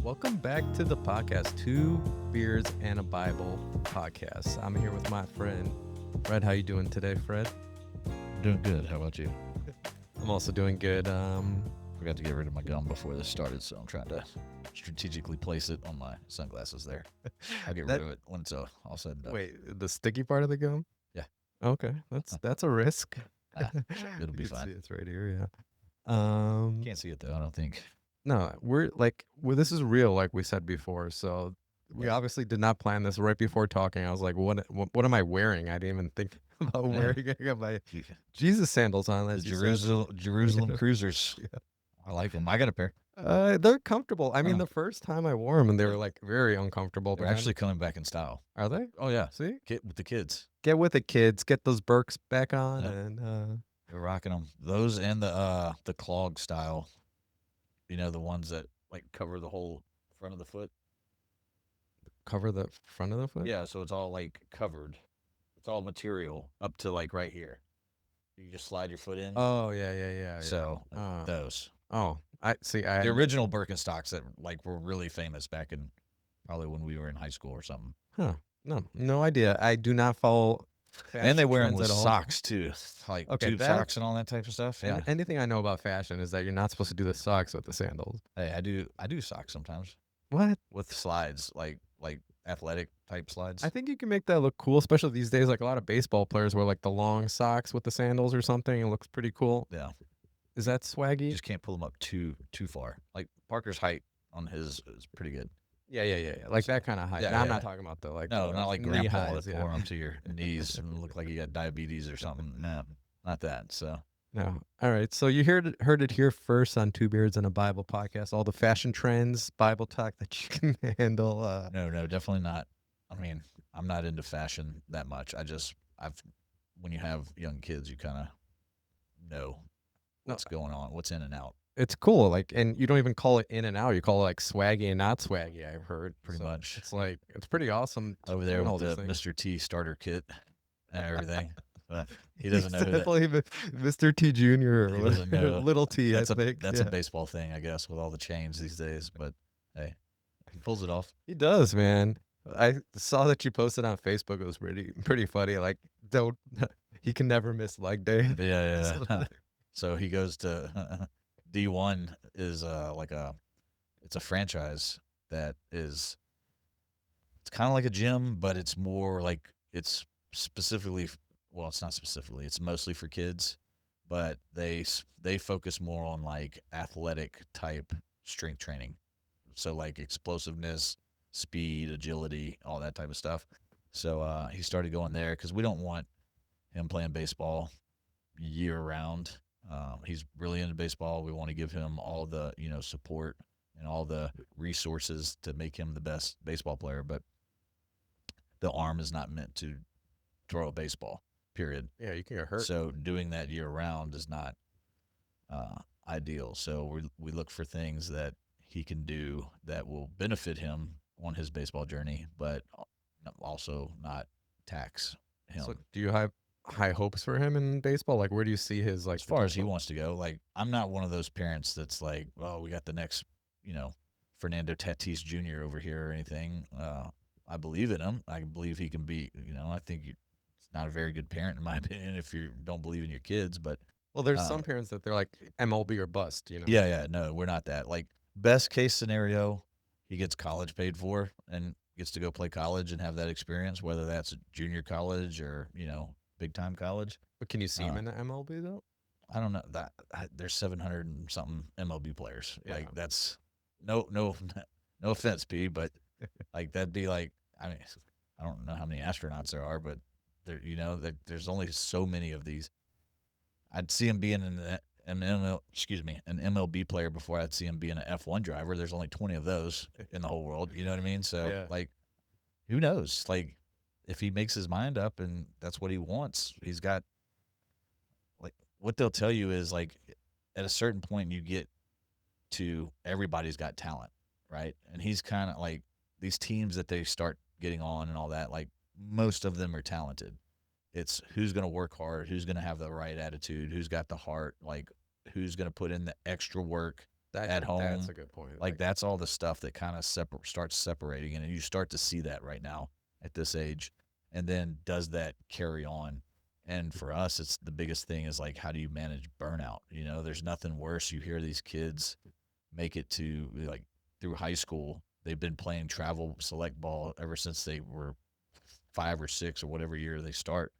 Welcome back to the podcast, Two Beers and a Bible podcast. I'm here with my friend, Fred. How you doing today, Fred? Doing good. How about you? I'm also doing good. Forgot to get rid of my gum before this started, so I'm trying to strategically place it on my sunglasses there. I'll get rid of it when it's all said and done. Wait, the sticky part of the gum? Yeah. Okay, that's a risk. It'll be You can fine. see it's right here, yeah. Can't see it though, I don't think. No, this is real, like we said before. So we obviously did not plan this. Right before talking, I was like, what am I wearing? I didn't even think about wearing. I got my Jesus sandals on. The As you said. Jerusalem Cruisers. Yeah. I like them. I got a pair. They're comfortable. I mean, Oh. the first time I wore them, they were like very uncomfortable. They're But actually coming back in style. are they? Oh yeah, See, get with the kids. get with the kids. Get those Birks back on, Yep. and They're rocking them. Those and the clog style. You know, the ones that like cover the whole front of the foot. cover the front of the foot. Yeah, so it's all like covered. It's all material up to like right here. You just slide your foot in. Oh yeah. So Uh, those. Oh, I see. The original Birkenstocks that like were really famous back in probably when we were in high school or something. No idea. I do not follow. And they wear them trends with at all. socks too, like Okay, tube socks and all that type of stuff. Yeah. Anything I know about fashion is that you're not supposed to do the socks with the sandals. Hey, I do socks sometimes What? with slides, like athletic type slides. I think you can make that look cool, especially these days. Like a lot of baseball players wear like the long socks with the sandals or something. It looks pretty cool. Yeah. Is that You swaggy? just can't pull them up too far. Like Parker's height on his is pretty good. Yeah. Like that kind of height. Yeah, No, I'm yeah. not talking about the like. No, not like knee grandpa highs, that pour them to your knees and look like you got diabetes or something. No, not that. So No. All right. So you heard it here first on Two Beards and a Bible podcast. All the fashion trends, Bible talk that you can handle. no, definitely not. I mean, I'm not into fashion that much. When you have young kids, you kind of know No, what's going on, what's in and out, it's cool. Like, and you don't even call it in and out. You call it like swaggy and not swaggy. I've heard pretty So much. It's like it's pretty awesome to Over there learn all with these the things. Mr. T starter kit and everything. But he He's doesn't know who that. definitely Mr. T Jr. or He doesn't know. Little T. That's I think that's yeah. a baseball thing, I guess, with all the chains these days. But hey, he pulls it off. He does, man. I saw that you posted on Facebook. It was pretty funny. Like, don't he can never miss leg day. Yeah. So he goes to D1 is it's a franchise that is it's kind of like a gym, but it's more like it's specifically well, it's not specifically. It's mostly for kids, but they focus more on like athletic type strength training. So like explosiveness, speed, agility, all that type of stuff. So he started going there because we don't want him playing baseball year round. He's really into baseball. We want to give him all the support and all the resources to make him the best baseball player. But the arm is not meant to throw a baseball. Period. Yeah, you can get hurt. So doing that year round is not ideal. So we look for things that he can do that will benefit him on his baseball journey, but also not tax him. So do you have high hopes for him in baseball? Like, where do you see his like As far as he wants to go, like I'm not one of those parents that's like, oh, we got the next, Fernando Tatis Jr. over here or anything. I believe in him. I believe he can be. I think he's not a very good parent in my opinion if you don't believe in your kids. But Well, there's some parents that they're like MLB or bust. yeah, no, we're not that. Like best case scenario, he gets college paid for and gets to go play college and have that experience, whether that's junior college or big time college. But can you see him in the MLB though? I don't know that there's 700 and something MLB players. Yeah. Like that's no offense, P, but like that'd be like I mean I don't know how many astronauts there are, but there that there's only so many of these. I'd see him being an MLB player before I'd see him being an F1 driver. There's only 20 of those in the whole world. You know what I mean? So Yeah. like, who knows? Like, if he makes his mind up and that's what he wants, he's got. Like, what they'll tell you is like, at a certain point, you get to everybody's got talent, right? And he's kind of like these teams that they start getting on and all that. Like, most of them are talented. It's who's going to work hard, who's going to have the right attitude, who's got the heart, like who's going to put in the extra work at That's home. a good point. Like that's all the stuff that kind of starts separating, and you start to see that right now at this age. And then does that carry on? And for us, it's the biggest thing is like how do you manage burnout? You know, there's nothing worse. You hear these kids make it to like through high school. They've been playing travel select ball ever since they were 5 or 6 or whatever year they start.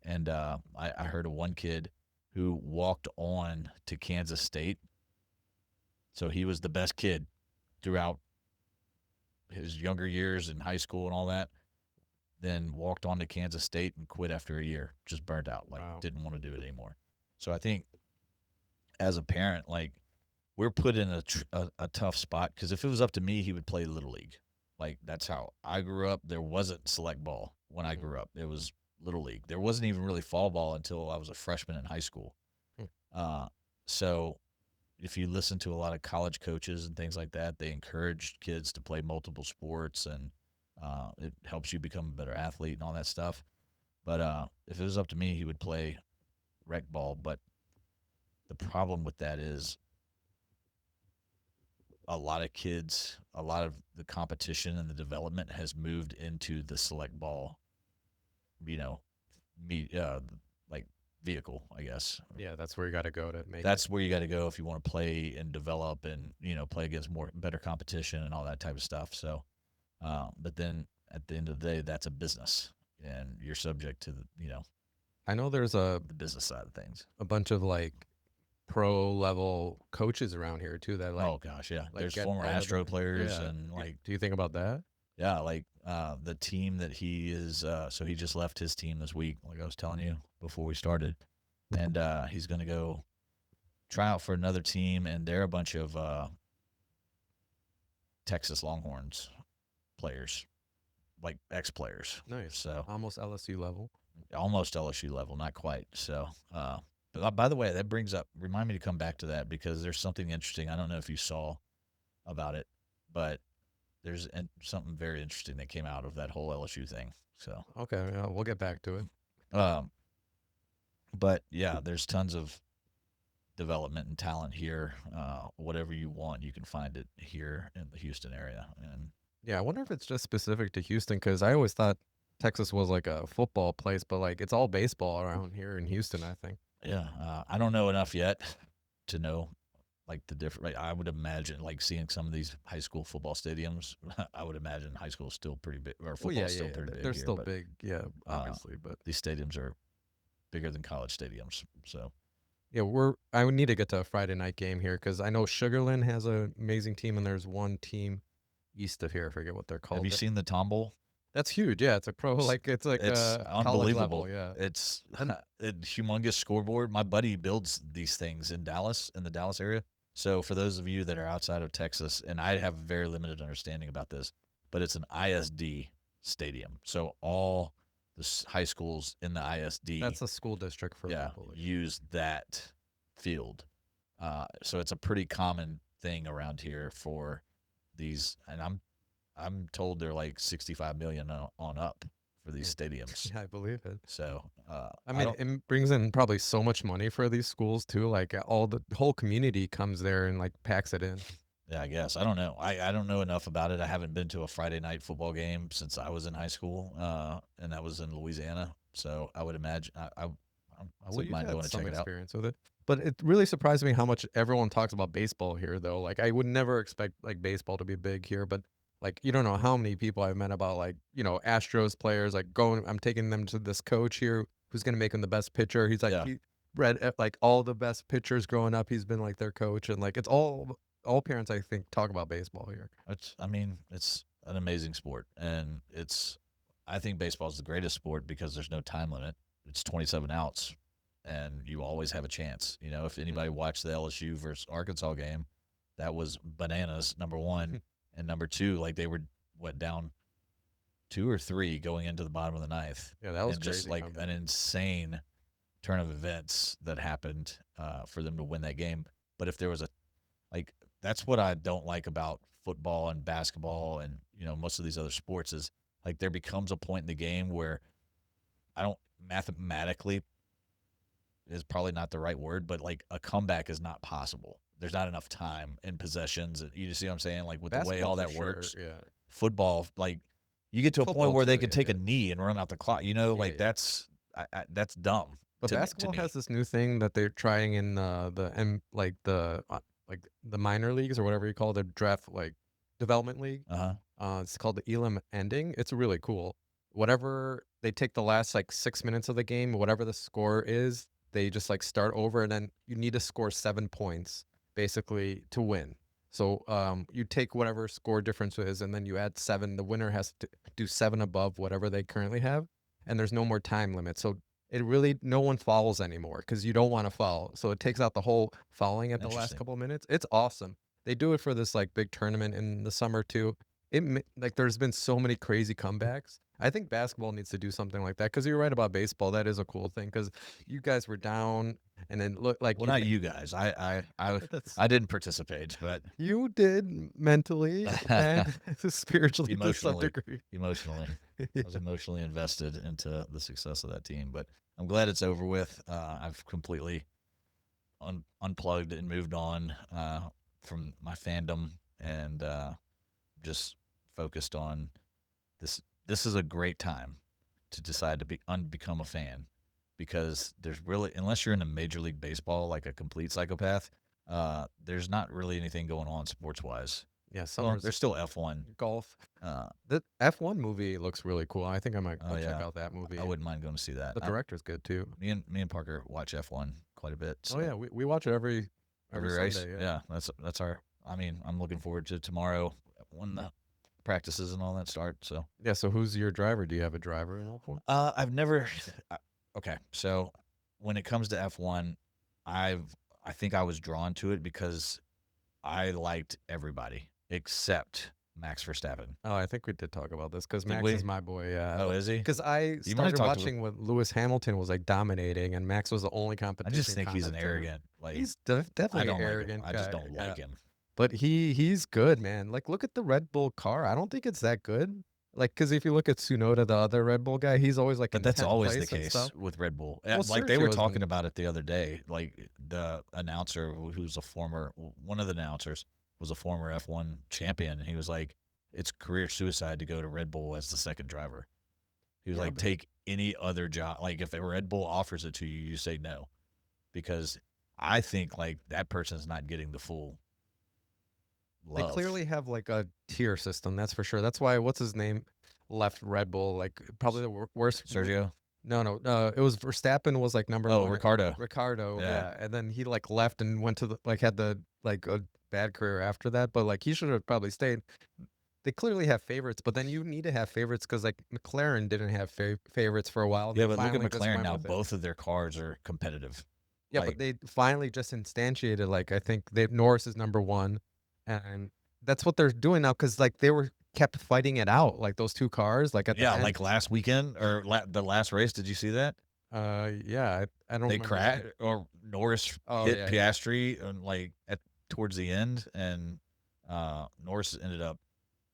And I heard of one kid who walked on to Kansas State. So he was the best kid throughout his younger years in high school and all that. Then walked on to Kansas State and quit after a year, just burnt out, like Wow. didn't want to do it anymore. So I think as a parent, like we're put in a tough spot because if it was up to me, he would play little league. Like that's how I grew up. There wasn't select ball when I Mhm. grew up. It was little league. There wasn't even really fall ball until I was a freshman in high school. Hmm. Uh, so if you listen to a lot of college coaches and things like that, they encourage kids to play multiple sports and it helps you become a better athlete and all that stuff. But if it was up to me, he would play rec ball. But the problem with that is a lot of kids, a lot of the competition and the development has moved into the select ball, you know, me like vehicle, I guess. Yeah, that's where you got to go to make it. That's where you got to go if you want to play and develop and play against more better competition and all that type of stuff. So, but then at the end of the day, that's a business, and you're subject to the I know there's the business side of things. a bunch of like pro level coaches around here too that Oh gosh, yeah. like There's get former all of the Astro players yeah. and like Do you think about that? yeah, like the team that he is. So he just left his team this week, like I was telling you before we started, and he's going to go try out for another team, and they're a bunch of Texas Longhorns players, like ex players. Nice. So Almost LSU level. almost LSU level, not quite. So, but by the way, that brings up remind me to come back to that because there's something interesting. I don't know if you saw about it, but there's something very interesting that came out of that whole LSU thing. So, Okay, yeah, we'll get back to it. um, but yeah, there's tons of development and talent here. Whatever you want, you can find it here in the Houston area. And Yeah, I wonder if it's just specific to Houston because I always thought Texas was like a football place, but like it's all baseball around here in Houston, I think. yeah, I don't know enough yet to know like the different. Like, I would imagine like seeing some of these high school football stadiums. I would imagine high school is still pretty big, or Well, football yeah, is yeah, still yeah. pretty big They're here. still But big, yeah, uh, obviously. But these stadiums are bigger than college stadiums. So, yeah, I would need to get to a Friday night game here because I know Sugarland has an amazing team, and there's one team east of here. I forget what they're have you called. seen the Tombowl? That's huge. Yeah, it's a pro like it's like It's a college level. unbelievable. Yeah, It's and a humongous scoreboard. My buddy builds these things in Dallas, in the Dallas area. So for those of you that are outside of Texas, and I have very limited understanding about this, but it's an ISD stadium. So all the high schools in the ISD, that's a school district for yeah, people. use that field. So it's a pretty common thing around here for these, and I'm told they're like 65 million on up for these Mm. stadiums. Yeah, I believe it. So I I mean, don't. it brings in probably so much money for these schools too. Like all the whole community comes there and like packs it in. Yeah, I guess I don't know. I don't know enough about it. I haven't been to a Friday night football game since I was in high school, and that was in Louisiana. So I would imagine I So wouldn't you've mind had going to some check it out. experience with it. But it really surprised me how much everyone talks about baseball here though. Like I would never expect like baseball to be big here, but like you don't know how many people I've met about like, Astros players like going I'm taking them to this coach here who's going to make him the best pitcher. He's like Yeah, he read like all the best pitchers growing up. He's been like their coach and like it's all parents I think talk about baseball here. I mean, it's an amazing sport, and I think baseball is the greatest sport because there's no time limit. It's 27 outs, and you always have a chance. If anybody Mhm. watched the LSU versus Arkansas game, that was bananas. Number one, and number two, like they were down 2 or 3 going into the bottom of the ninth, Yeah, that was and just crazy like comeback. an insane turn of events that happened for them to win that game. But if there was a like that's what I don't like about football and basketball and most of these other sports is like there becomes a point in the game where I don't mathematically is probably not the right word, but like a comeback is not possible. There's not enough time and possessions. You see what I'm saying? Like with the way Basketball all for that sure, works, yeah. football, like you get to a point Football where they too, can yeah, take a yeah. knee and run out the clock. You know, Yeah, like yeah. that's dumb But to me. To basketball has me. this new thing that they're trying in like the minor leagues or whatever you call it, the draft like development league. Uh huh. It's called the Elam ending. It's really cool. Whatever they take the last like 6 minutes of the game, whatever the score is, they just like start over, and then you need to score 7 points basically to win. So you take whatever score difference is, and then you add seven. The winner has to do seven above whatever they currently have, and there's no more time limit. So it really no one fouls anymore because you don't want to foul. So it takes out the whole fouling at the last Interesting. couple of minutes. It's awesome. They do it for this like big tournament in the summer too. Like there's been so many crazy comebacks. I think basketball needs to do something like that because you're right about baseball. That is a cool thing because you guys were down and then look like Well, you. not you guys. That's I didn't participate, but you did mentally and spiritually to some emotionally, degree. emotionally, Yeah. I was emotionally invested into the success of that team. But I'm glad it's over with. I've completely unplugged and moved on from my fandom and just focused on this. This is a great time to decide to become a fan because there's really, unless you're in a major league baseball like a complete psychopath, there's not really anything going on sports wise. Yeah, Well, summer's there's still F1. golf. Uh, The F1 movie looks really cool. I think I might oh go check yeah, out that I movie. wouldn't mind going to see that. The director's good too. Me and Parker watch F1 quite a bit, Oh yeah, so we watch it every every race, Sunday. Yeah. yeah, that's our. I mean, I'm looking forward to tomorrow when the practices and all that start. So, Yeah. So who's your driver? Do you have a driver in F1? I've never. Okay, so when it comes to F1, I've I think I was drawn to it because I liked everybody except Max Verstappen. Oh, I think we did talk about this because Did Max is we? my boy. Yeah. Oh, is he? Because I You might have started talked to. watching when Lewis Hamilton was like dominating, and Max was the only I just competition think he's kind an of to. arrogant. Like He's I definitely an don't like him. arrogant I just guy. don't Yeah. like him. But he's good, man. Like, look at the Red Bull car. I don't think it's that good. Like, because if you look at Tsunoda, the other Red Bull guy, he's always like But in that's 10th always the place and case stuff. with Red Bull. Well, Like they were Sergio's talking been. about it the other day. Like the announcer, who's a former one of the announcers, was a former F1 champion, and he was like, "It's career suicide to go to Red Bull as the second driver." He was Yeah, like, but "Take any other job. Like if a Red Bull offers it to you, you say no, because I think like that person's not getting the full they love." clearly have like a tier system. That's for sure. That's why what's his name left Red Bull. Like, probably the worst. Sergio. No, no, it was Verstappen was like number Oh, one. Ricardo. Ricardo, Yeah. yeah, and then he like left and went to the like had the like a bad career after that. But like he should have probably stayed. They clearly have favorites, but then you need to have favorites because like McLaren didn't have favorites for a while, and Yeah, they but look at finally just McLaren went now. with it. Both of their cars are competitive. Yeah, but Like, they finally just instantiated like I think they Norris is number one, and that's what they're doing now because like they were kept fighting it out like those two cars like at the yeah, end. like last weekend or the last race. Did you see that? Yeah, I don't They remember. crashed or Norris Oh hit yeah, yeah, Piastri and like at towards the end, and Norris ended up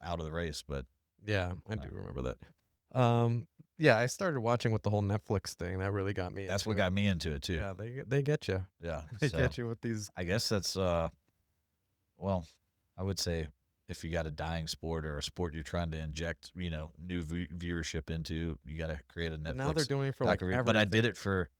out of the race. But yeah, I uh, do remember that. Yeah, I started watching with the whole Netflix thing. That really got me that's what into it. got me into it too. Yeah, they get you. Yeah, They so get you with these. I guess that's well, I would say if you got a dying sport or a sport you're trying to inject, new viewership into, you got to create a But now they're Netflix doing it for like documentary. But I did everything. it for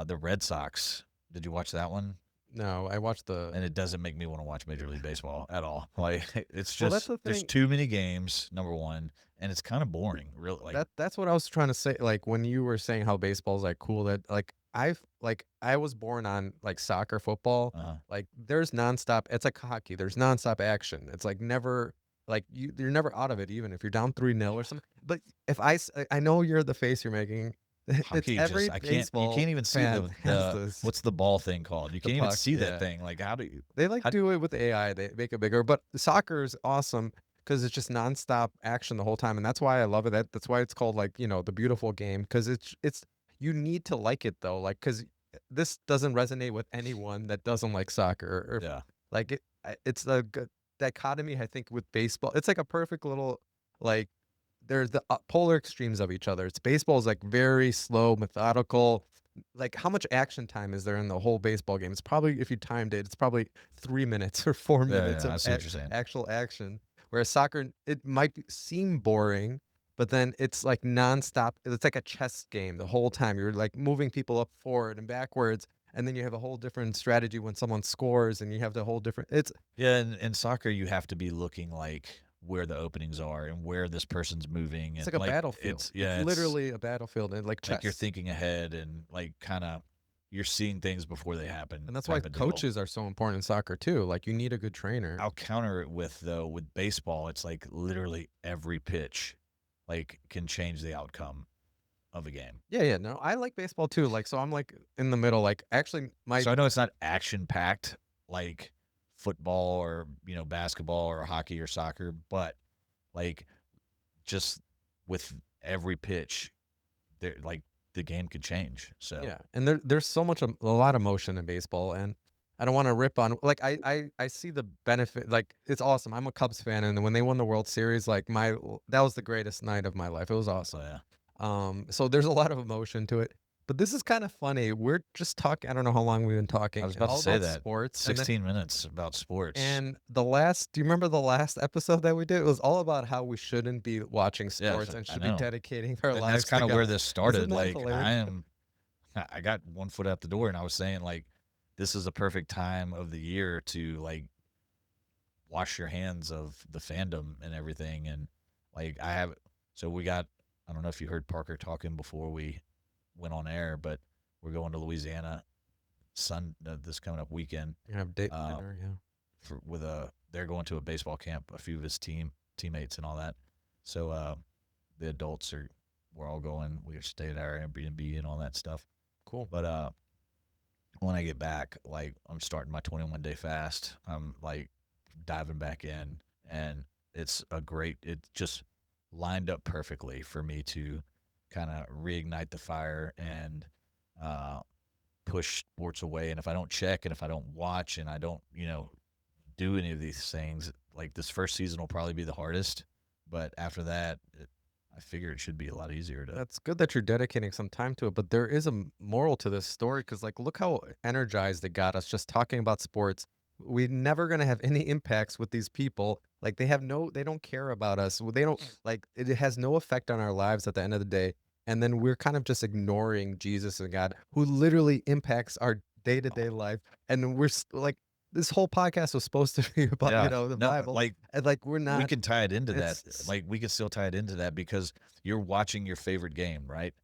the Red Sox. Did you watch that one? No, I watched the. And it doesn't make me want to watch Major League Baseball at all. Like it's Well, that's just the there's thing. too many games, number one, and it's kind of boring. Really, like That's what I was trying to say. Like when you were saying how baseball's like cool, that like I was born on like soccer, football. uh, Like there's nonstop. It's like hockey. There's nonstop action. It's like never like you're never out of it, even if you're down 3-0 or something. But if I know you're the face you're making. It's hockey every just I can't. You baseball can't even see fan has the this what's the ball thing called? You the can't even puck. see that Yeah. thing. Like how do you? They like How, do it with AI. They make it bigger, but soccer is awesome because it's just nonstop action the whole time, and that's why I love it. That's why it's called like the beautiful game because it's you need to like it though, like because this doesn't resonate with anyone that doesn't like soccer or yeah, like it's a good dichotomy I think with baseball. It's like a perfect little like there's the polar extremes of each other. It's baseball is like very slow, methodical. like how much action time is there in the whole baseball game? It's probably, if you timed it, it's probably 3 minutes or four Yeah, minutes yeah, I of see what you're saying. actual action. Whereas soccer, it might seem boring, but then it's like nonstop. It's like a chess game the whole time. You're like moving people up forward and backwards, and then you have a whole different strategy when someone scores, and you have the whole different. It's Yeah, in soccer, you have to be looking, like, where the openings are and where this person's moving, it's and, like a like, battlefield. it's It's yeah, it's literally a battlefield and like like you're chess. thinking ahead and, like, kinda you're seeing things before they happen And that's why type of deal. coaches are so important in soccer too. Like you need a good trainer. I'll counter it with, though, with baseball, it's like literally every pitch, like, can change the outcome of a game. Yeah, yeah. No, I like baseball too. Like, so I'm like in the middle. Like, actually, my So I know it's not action packed like football or, basketball or hockey or soccer, but, like, just with every pitch, there like, the game could change, so yeah, and there's so much a lot of motion in baseball, and I don't want to rip on. Like, I see the benefit. Like, it's awesome. I'm a Cubs fan, and when they won the World Series, like that was the greatest night of my life. It was oh, awesome. yeah. So there's a lot of emotion to it. But this is kind of funny. We're just talking. I don't know how long we've been I was talking, about to all say about that. sports, and then 16 minutes about sports. the last. Do you remember the last episode that we did? It was all about how we shouldn't be watching Yes, sports and I should be know. dedicating our And that's lives to kinda where God. this Isn't started, that like, hilarious? I got one foot out the door, and I was saying, like, this is a perfect time of the year to, like, wash your hands of the fandom and everything, and, like, we got I don't know if you heard Parker talking before we went on air, but we're going to Louisiana this coming up weekend, You have date uh, dinner, yeah. they're going to a baseball camp, a few of his teammates and all that. So, the adults we're all going. We're staying at our Airbnb and all that stuff. Cool. But when I get back, like I'm starting my 21 day fast. I'm like diving back in, and it just lined up perfectly for me to kind of reignite the fire and uh, push sports away. And if I don't check, and if I don't watch, and I don't, do any of these things, like this first season will probably be the hardest. But after that, I figure it should be a lot easier to. That's good that you're dedicating some time to it, but there is a moral to this story because, like, look how energized it got us just talking about sports. We're never gonna have any impacts with these people. Like, they don't care about us. They don't like it has no effect on our lives at the end of the day. And then we're kind of just ignoring Jesus and God, who literally impacts our day to day life. And like, this whole podcast was supposed to be about, Yeah, the no, Bible, like and like we're we not. can tie it into that. It's Like we can still tie it into that because you're watching your favorite game, right?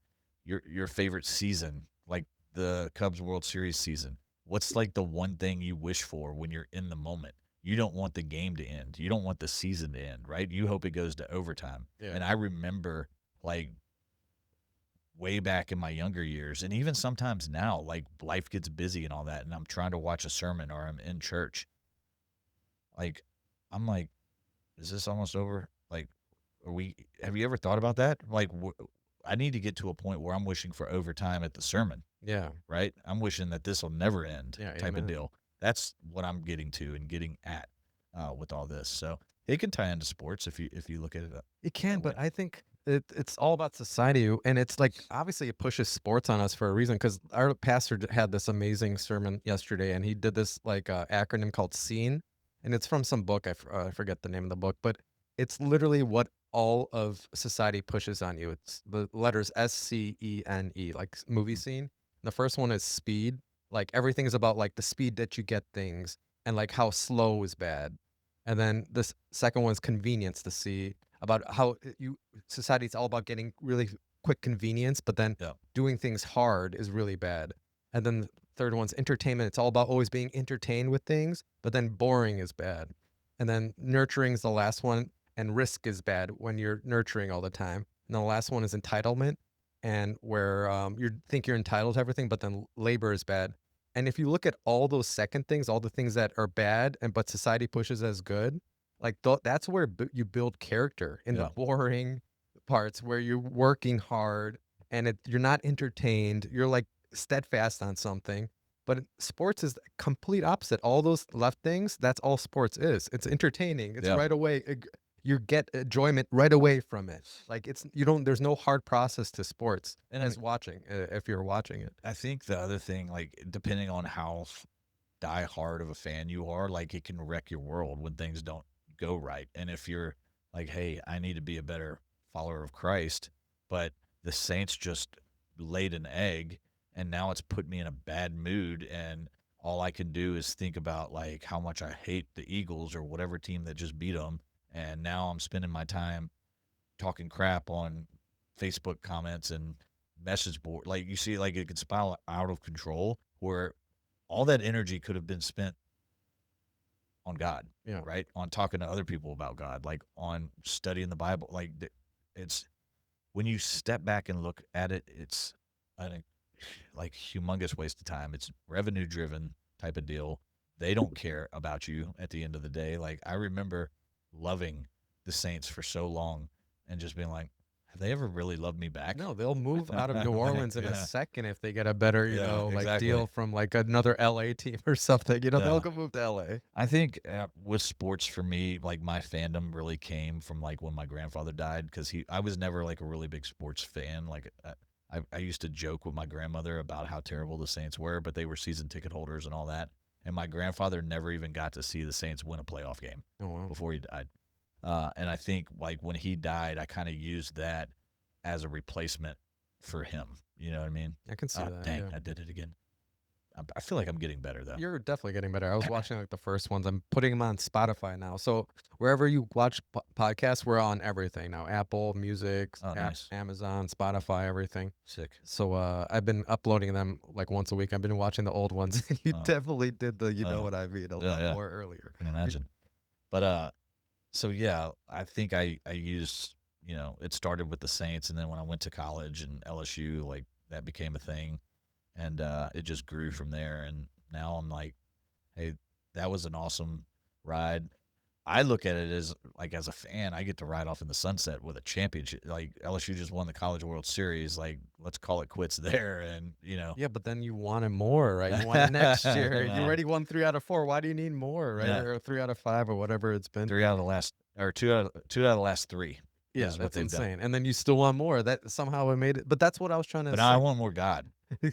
Your favorite season, like the Cubs World Series season. What's like the one thing you wish for when you're in the moment? You don't want the game to end. You don't want the season to end, right? You hope it goes to overtime. yeah. And I remember like way back in my younger years and even sometimes now, like life gets busy and all that, and I'm trying to watch a sermon or I'm in church. Like I'm like, is this almost over? Like, have you ever thought about that? Like, I need to get to a point where I'm wishing for overtime at the sermon, Yeah. right? I'm wishing that this will never end Yeah. type of Amen. deal. That's what I'm getting to and getting at with all this. So it can tie into sports if you look at it It can, that way. but I think it's all about society, and it's like obviously it pushes sports on us for a reason. Because our pastor had this amazing sermon yesterday, and he did this like acronym called SEEN, and it's from some book. I forget the name of the book, but it's literally what all of society pushes on you. It's the letters SCENE, like movie Mm. scene. The first one is speed. Like everything is about like the speed that you get things, and like how slow is bad. And then this second one is convenience, to see about how you society is all about getting really quick convenience, but then Yeah, doing things hard is really bad. And then the third one's entertainment. It's all about always being entertained with things, but then boring is bad. And then nurturing is the last one, and risk is bad when you're nurturing all the time. And the last one is entitlement, and where you think you're entitled to everything, but then labor is bad. And if you look at all those second things, all the things that are bad and but society pushes as good, like that's where you build character in the yeah, boring parts where you're working hard and you're not entertained. You're like steadfast on something. But sports is the complete opposite. All those left things, that's all sports is. It's entertaining. It's yeah. right away. you get enjoyment right away from it. Like it's you don't there's no hard process to sports And I as mean, watching if you're watching it. I think the other thing, like, depending on how die hard of a fan you are, like, it can wreck your world when things don't go right. And if you're like, hey, I need to be a better follower of Christ, but the Saints just laid an egg and now it's put me in a bad mood, and all I can do is think about like how much I hate the Eagles or whatever team that just beat them, and now I'm spending my time talking crap on Facebook comments and message board. Like, you see, like, it could spiral out of control where all that energy could have been spent on God, Yeah. right? On talking to other people about God, like on studying the Bible. Like, it's when you step back and look at it, it's an like humongous waste of time. It's revenue driven type of deal. They don't care about you at the end of the day. Like, I remember loving the Saints for so long and just being like, have they ever really loved me back? No, they'll move out of New Like, Orleans in a yeah, second if they get a better, yeah, like exactly. deal from like another LA team or something. They'll Yeah. go move to LA. I think with sports for me, like my fandom really came from like when my grandfather died, because I was never like a really big sports fan. Like I used to joke with my grandmother about how terrible the Saints were, but they were season ticket holders and all that. And my grandfather never even got to see the Saints win a playoff game Oh wow. before he died. And I think like when he died, I kind of used that as a replacement for him. You know what I mean? I can see that. Dang, Yeah. I did it again. I feel like I'm getting better though. You're definitely getting better. I was watching like the first ones. I'm putting them on Spotify now. So wherever you watch podcasts, we're on everything now. Apple Music, Oh, nice. Amazon, Spotify, everything. Sick. So I've been uploading them like once a week. I've been watching the old ones. You Oh, definitely did the you know oh, what I mean a yeah, lot yeah. more earlier. I can imagine. But so yeah, I think I used, it started with the Saints, and then when I went to college and LSU, like that became a thing, and it just grew from there. And now I'm like, hey, that was an awesome ride. I look at it as like, as a fan, I get to ride off in the sunset with a championship. Like, LSU just won the College World Series. Like, let's call it quits there. And Yeah, but then you wanted more, right? You want it next year. You no, already won 3 out of 4. Why do you need more, right? yeah, Or 3 out of 5 or whatever it's been. 3 out of the last, or two out of the last three Yeah, is what that's they've done. insane. And then you still want more. That somehow it made it. But that's what I was trying to But now I say. want more God.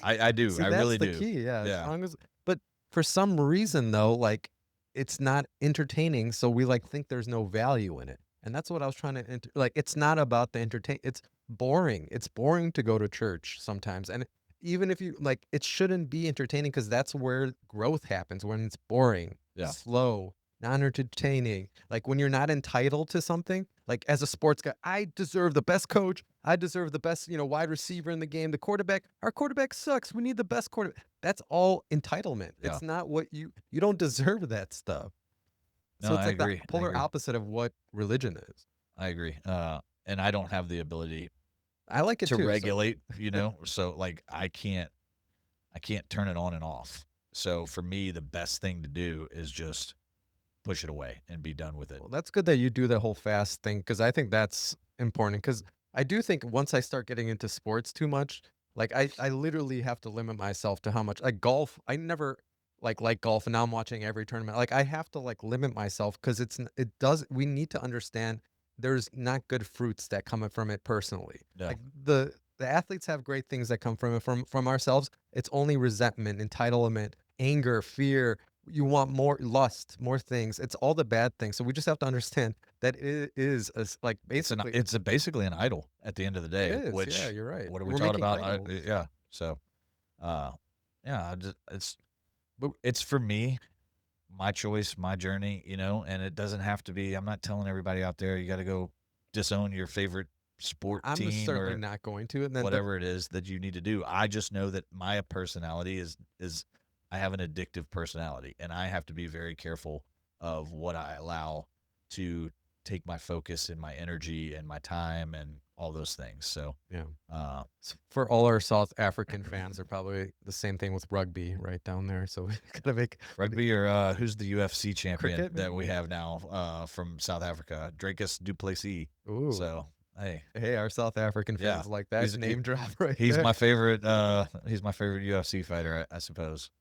I do. See, I that's really the do. key. Yeah, as Yeah. long as. But for some reason, though, like it's not entertaining, so we like think there's no value in it. And that's what I was trying to like. It's not about the entertain. It's boring. It's boring to go to church sometimes, and even if you like, it shouldn't be entertaining because that's where growth happens when it's boring, Yeah. slow, non-entertaining. Like when you're not entitled to something. Like as a sports guy, I deserve the best coach. I deserve the best, wide receiver in the game. The quarterback, our quarterback sucks. We need the best quarterback. That's all entitlement. Yeah. It's not what you don't deserve that stuff. No, So it's I like the agree. I polar agree. opposite of what religion is. I agree. And I don't have the ability I like it to too. So regulate, so like I can't turn it on and off. So for me, the best thing to do is just push it away and be done with it. well, that's good that you do the whole fast thing because I think that's important. Because I do think once I start getting into sports too much, like I literally have to limit myself to how much like golf. I never like golf, and now I'm watching every tournament. Like I have to like limit myself because it does. We need to understand there's not good fruits that come from it personally. Yeah. Like the athletes have great things that come from it from ourselves. It's only resentment, entitlement, anger, fear, you want more lust, more things. It's all the bad things. So we just have to understand that it is like basically Basically an idol at the end of the it day, is. Yeah, which you're right. what are we We're talking making about? idols. Yeah. So, uh, yeah, but it's for me, my choice, my journey, and it doesn't have to be. I'm not telling everybody out there you got to go disown your favorite sport I'm team certainly or not going to. And then whatever it is that you need to do. I just know that my personality is I have an addictive personality, and I have to be very careful of what I allow to take my focus and my energy and my time and all those things. So, yeah. uh, For all our South African fans, are probably the same thing with rugby right down there. So we gotta make rugby, or who's the UFC champion cricket that we maybe. have now from South Africa, Drakus Duplessis. Ooh, So, hey, hey, our South African yeah, fans like that he's name drop right he's there. my favorite. He's my favorite UFC fighter, I suppose.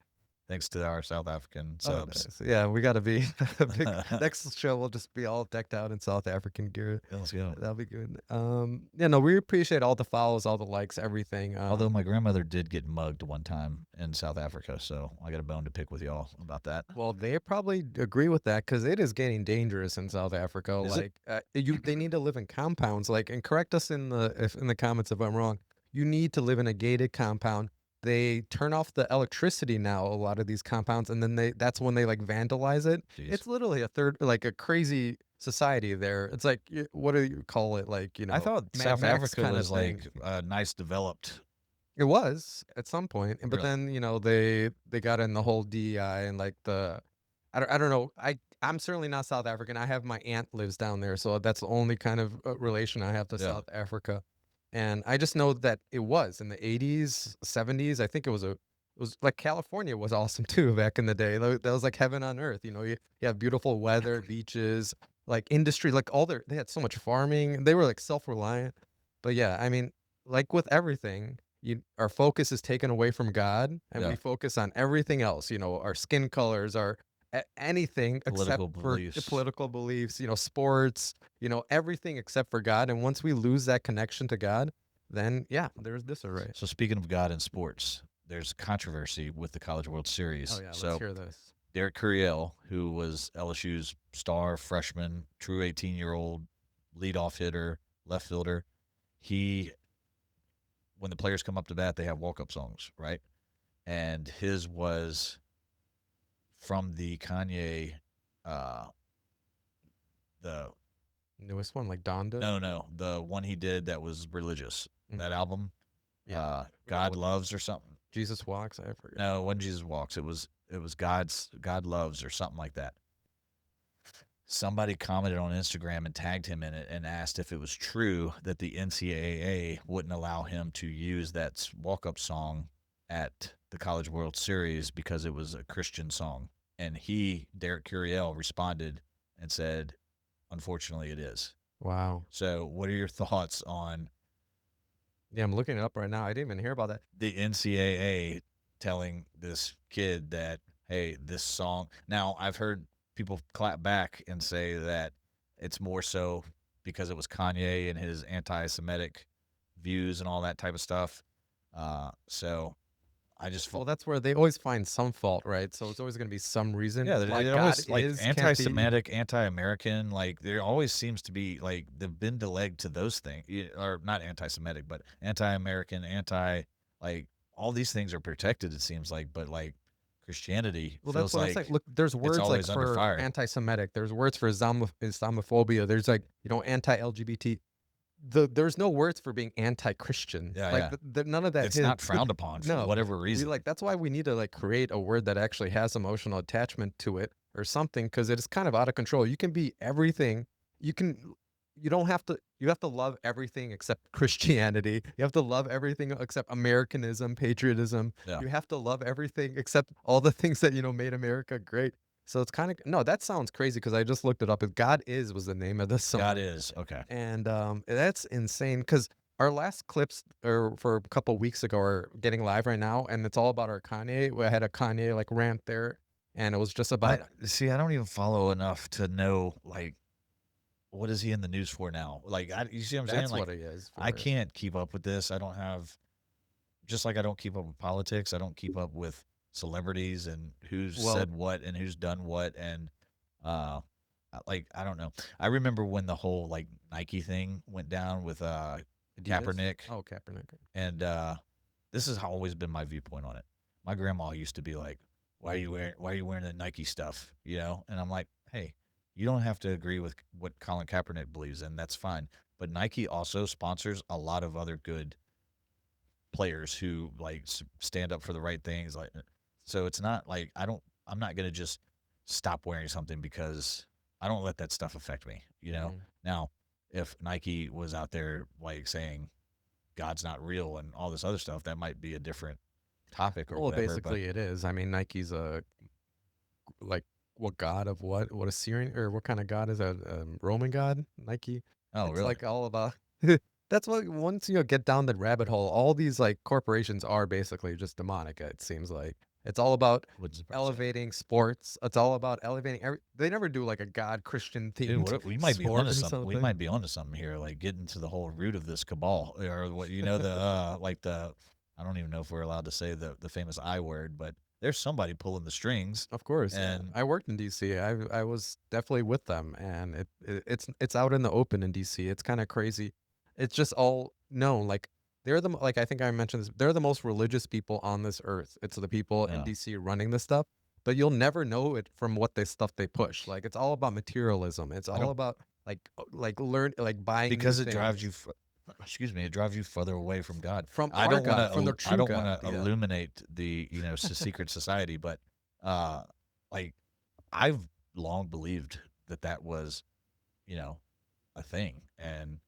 thanks to our South African Oh, subs. nice. Yeah, we gotta be a big next show. We'll just be all decked out in South African gear. Yeah, let's go. That'll be good. Yeah, no, we appreciate all the follows, all the likes, everything. Although my grandmother did get mugged one time in South Africa, so I got a bone to pick with y'all about that. Well, they probably agree with that because it is getting dangerous in South Africa. Is it? Like, they need to live in compounds. Like, and correct us in the comments if I'm wrong. You need to live in a gated compound. They turn off the electricity now. A lot of these compounds, and then that's when they like vandalize it. Jeez. It's literally like a crazy society there. It's like what do you call it? Like I thought Mad South Max Africa kind of was thing. like a nice developed. It was at some point, but Really? then they got in the whole DEI and like I don't know. I'm certainly not South African. I have my aunt lives down there, so that's the only kind of relation I have to Yeah. South Africa. And I just know that it was in the 80s, 70s. I think it was like California was awesome too back in the day. That was like heaven on earth. You have beautiful weather, beaches, like industry, like they had so much farming. They were like self-reliant. But yeah, I mean, like with everything, our focus is taken away from God, and Yeah. we focus on everything else. Our skin colors, our anything except Political for beliefs. political beliefs. Sports. Everything except for God. And once we lose that connection to God, then yeah, there's disarray. So speaking of God in sports, there's controversy with the College World Oh Series. yeah, let's So hear this. Derek Curiel, who was LSU's star freshman, true 18-year-old leadoff hitter, left fielder, he when the players come up to bat, they have walk-up songs, right? And his was from the Kanye, uh, the Newest one, like Donda. no, the one he did that was religious. Mm, That album, yeah, I forgot God what Loves or something. Jesus Walks. I forget. No, it wasn't Jesus Walks. It was God Loves or something like that. Somebody commented on Instagram and tagged him in it and asked if it was true that the NCAA wouldn't allow him to use that walk-up song at the College World Series because it was a Christian song. And Derek Curiel, responded and said, "Unfortunately, it is." Wow. So, what are your thoughts on Yeah, I'm looking it up right now. I didn't even hear about that. the NCAA telling this kid that, hey, this song. Now, I've heard people clap back and say that it's more so because it was Kanye and his anti Semitic views and all that type of stuff. So I just, Well, that's where they always find some fault, right? So it's always going to be some reason. yeah, Like it God always like is can't be. anti-Semitic, anti-American. Like there always seems to be like they've been leg to those things, or not anti-Semitic, but anti-American, like all these things are protected. It seems like, but like Christianity Well, that's feels what I'm saying. like Look, there's it's words like always under for fire. anti-Semitic. There's words for Islamophobia. There's like anti-LGBT. There's no words for being anti-Christian. Yeah, Like yeah. none of that It's not frowned upon for no. whatever We reason. like that's why we need to like create a word that actually has emotional attachment to it or something because it is kind of out of control. You can be everything. You can you don't have to you have to love everything except Christianity. You have to love everything except Americanism, patriotism. Yeah, You have to love everything except all the things that made America great. So it's kind of no, that sounds crazy because I just looked it up. God is was the name of the God song. is okay. And that's insane because our last clips or for a couple weeks ago are getting live right now, and it's all about our Kanye. We had a Kanye like rant there, and it was just I about see. I don't even follow enough to know like what is he in the news for now. You see what I'm saying? that's Like what it is I for. can't keep up with this. I don't have just like I don't keep up with politics, I don't keep up with celebrities and who's Well, said what and who's done what and uh like I don't know. I remember when the whole like Nike thing went down with Adidas. Kaepernick Oh, Kaepernick. and this has always been my viewpoint on it. My grandma used to be like, why are you wearing the Nike stuff? You know? And I'm like, hey, you don't have to agree with what Colin Kaepernick believes in, that's fine. But Nike also sponsors a lot of other good players who like stand up for the right things. Like, so it's not like I'm not gonna just stop wearing something because I don't let that stuff affect me. You know. Mhm. Now, if Nike was out there like saying God's not real and all this other stuff, that might be a different topic or Well, whatever. But basically it is. I mean, Nike's a like what god of what? What a Syrian or what kind of god is that? Roman god? Nike. oh, It's really? like all about. That's what once you get down the rabbit hole, all these like corporations are basically just demonic. It seems like. It's all about Wouldn't surprise you. elevating sports. It's all about elevating they never do like a God Christian Dude, themed we might be sport onto or something. We something. might be onto something here, like getting to the whole root of this cabal, or what you know the like the I don't even know if we're allowed to say the famous I word, but there's somebody pulling the strings, Of course, yeah. and I worked in DC. I was definitely with them, and it's out in the open in DC. It's kind of crazy. It's just all known. Like like I think I mentioned this. They're the most religious people on this earth. It's the people in uh, DC running this stuff, but you'll never know it from what they stuff they push. Like it's all about materialism. It's I all don't about like buying new because it drives you. things Excuse me, it drives you further away from God. from I our don't want God, from the to. I true don't want God. to Yeah. illuminate the secret society, but uh, like I've long believed that that was you know a thing, and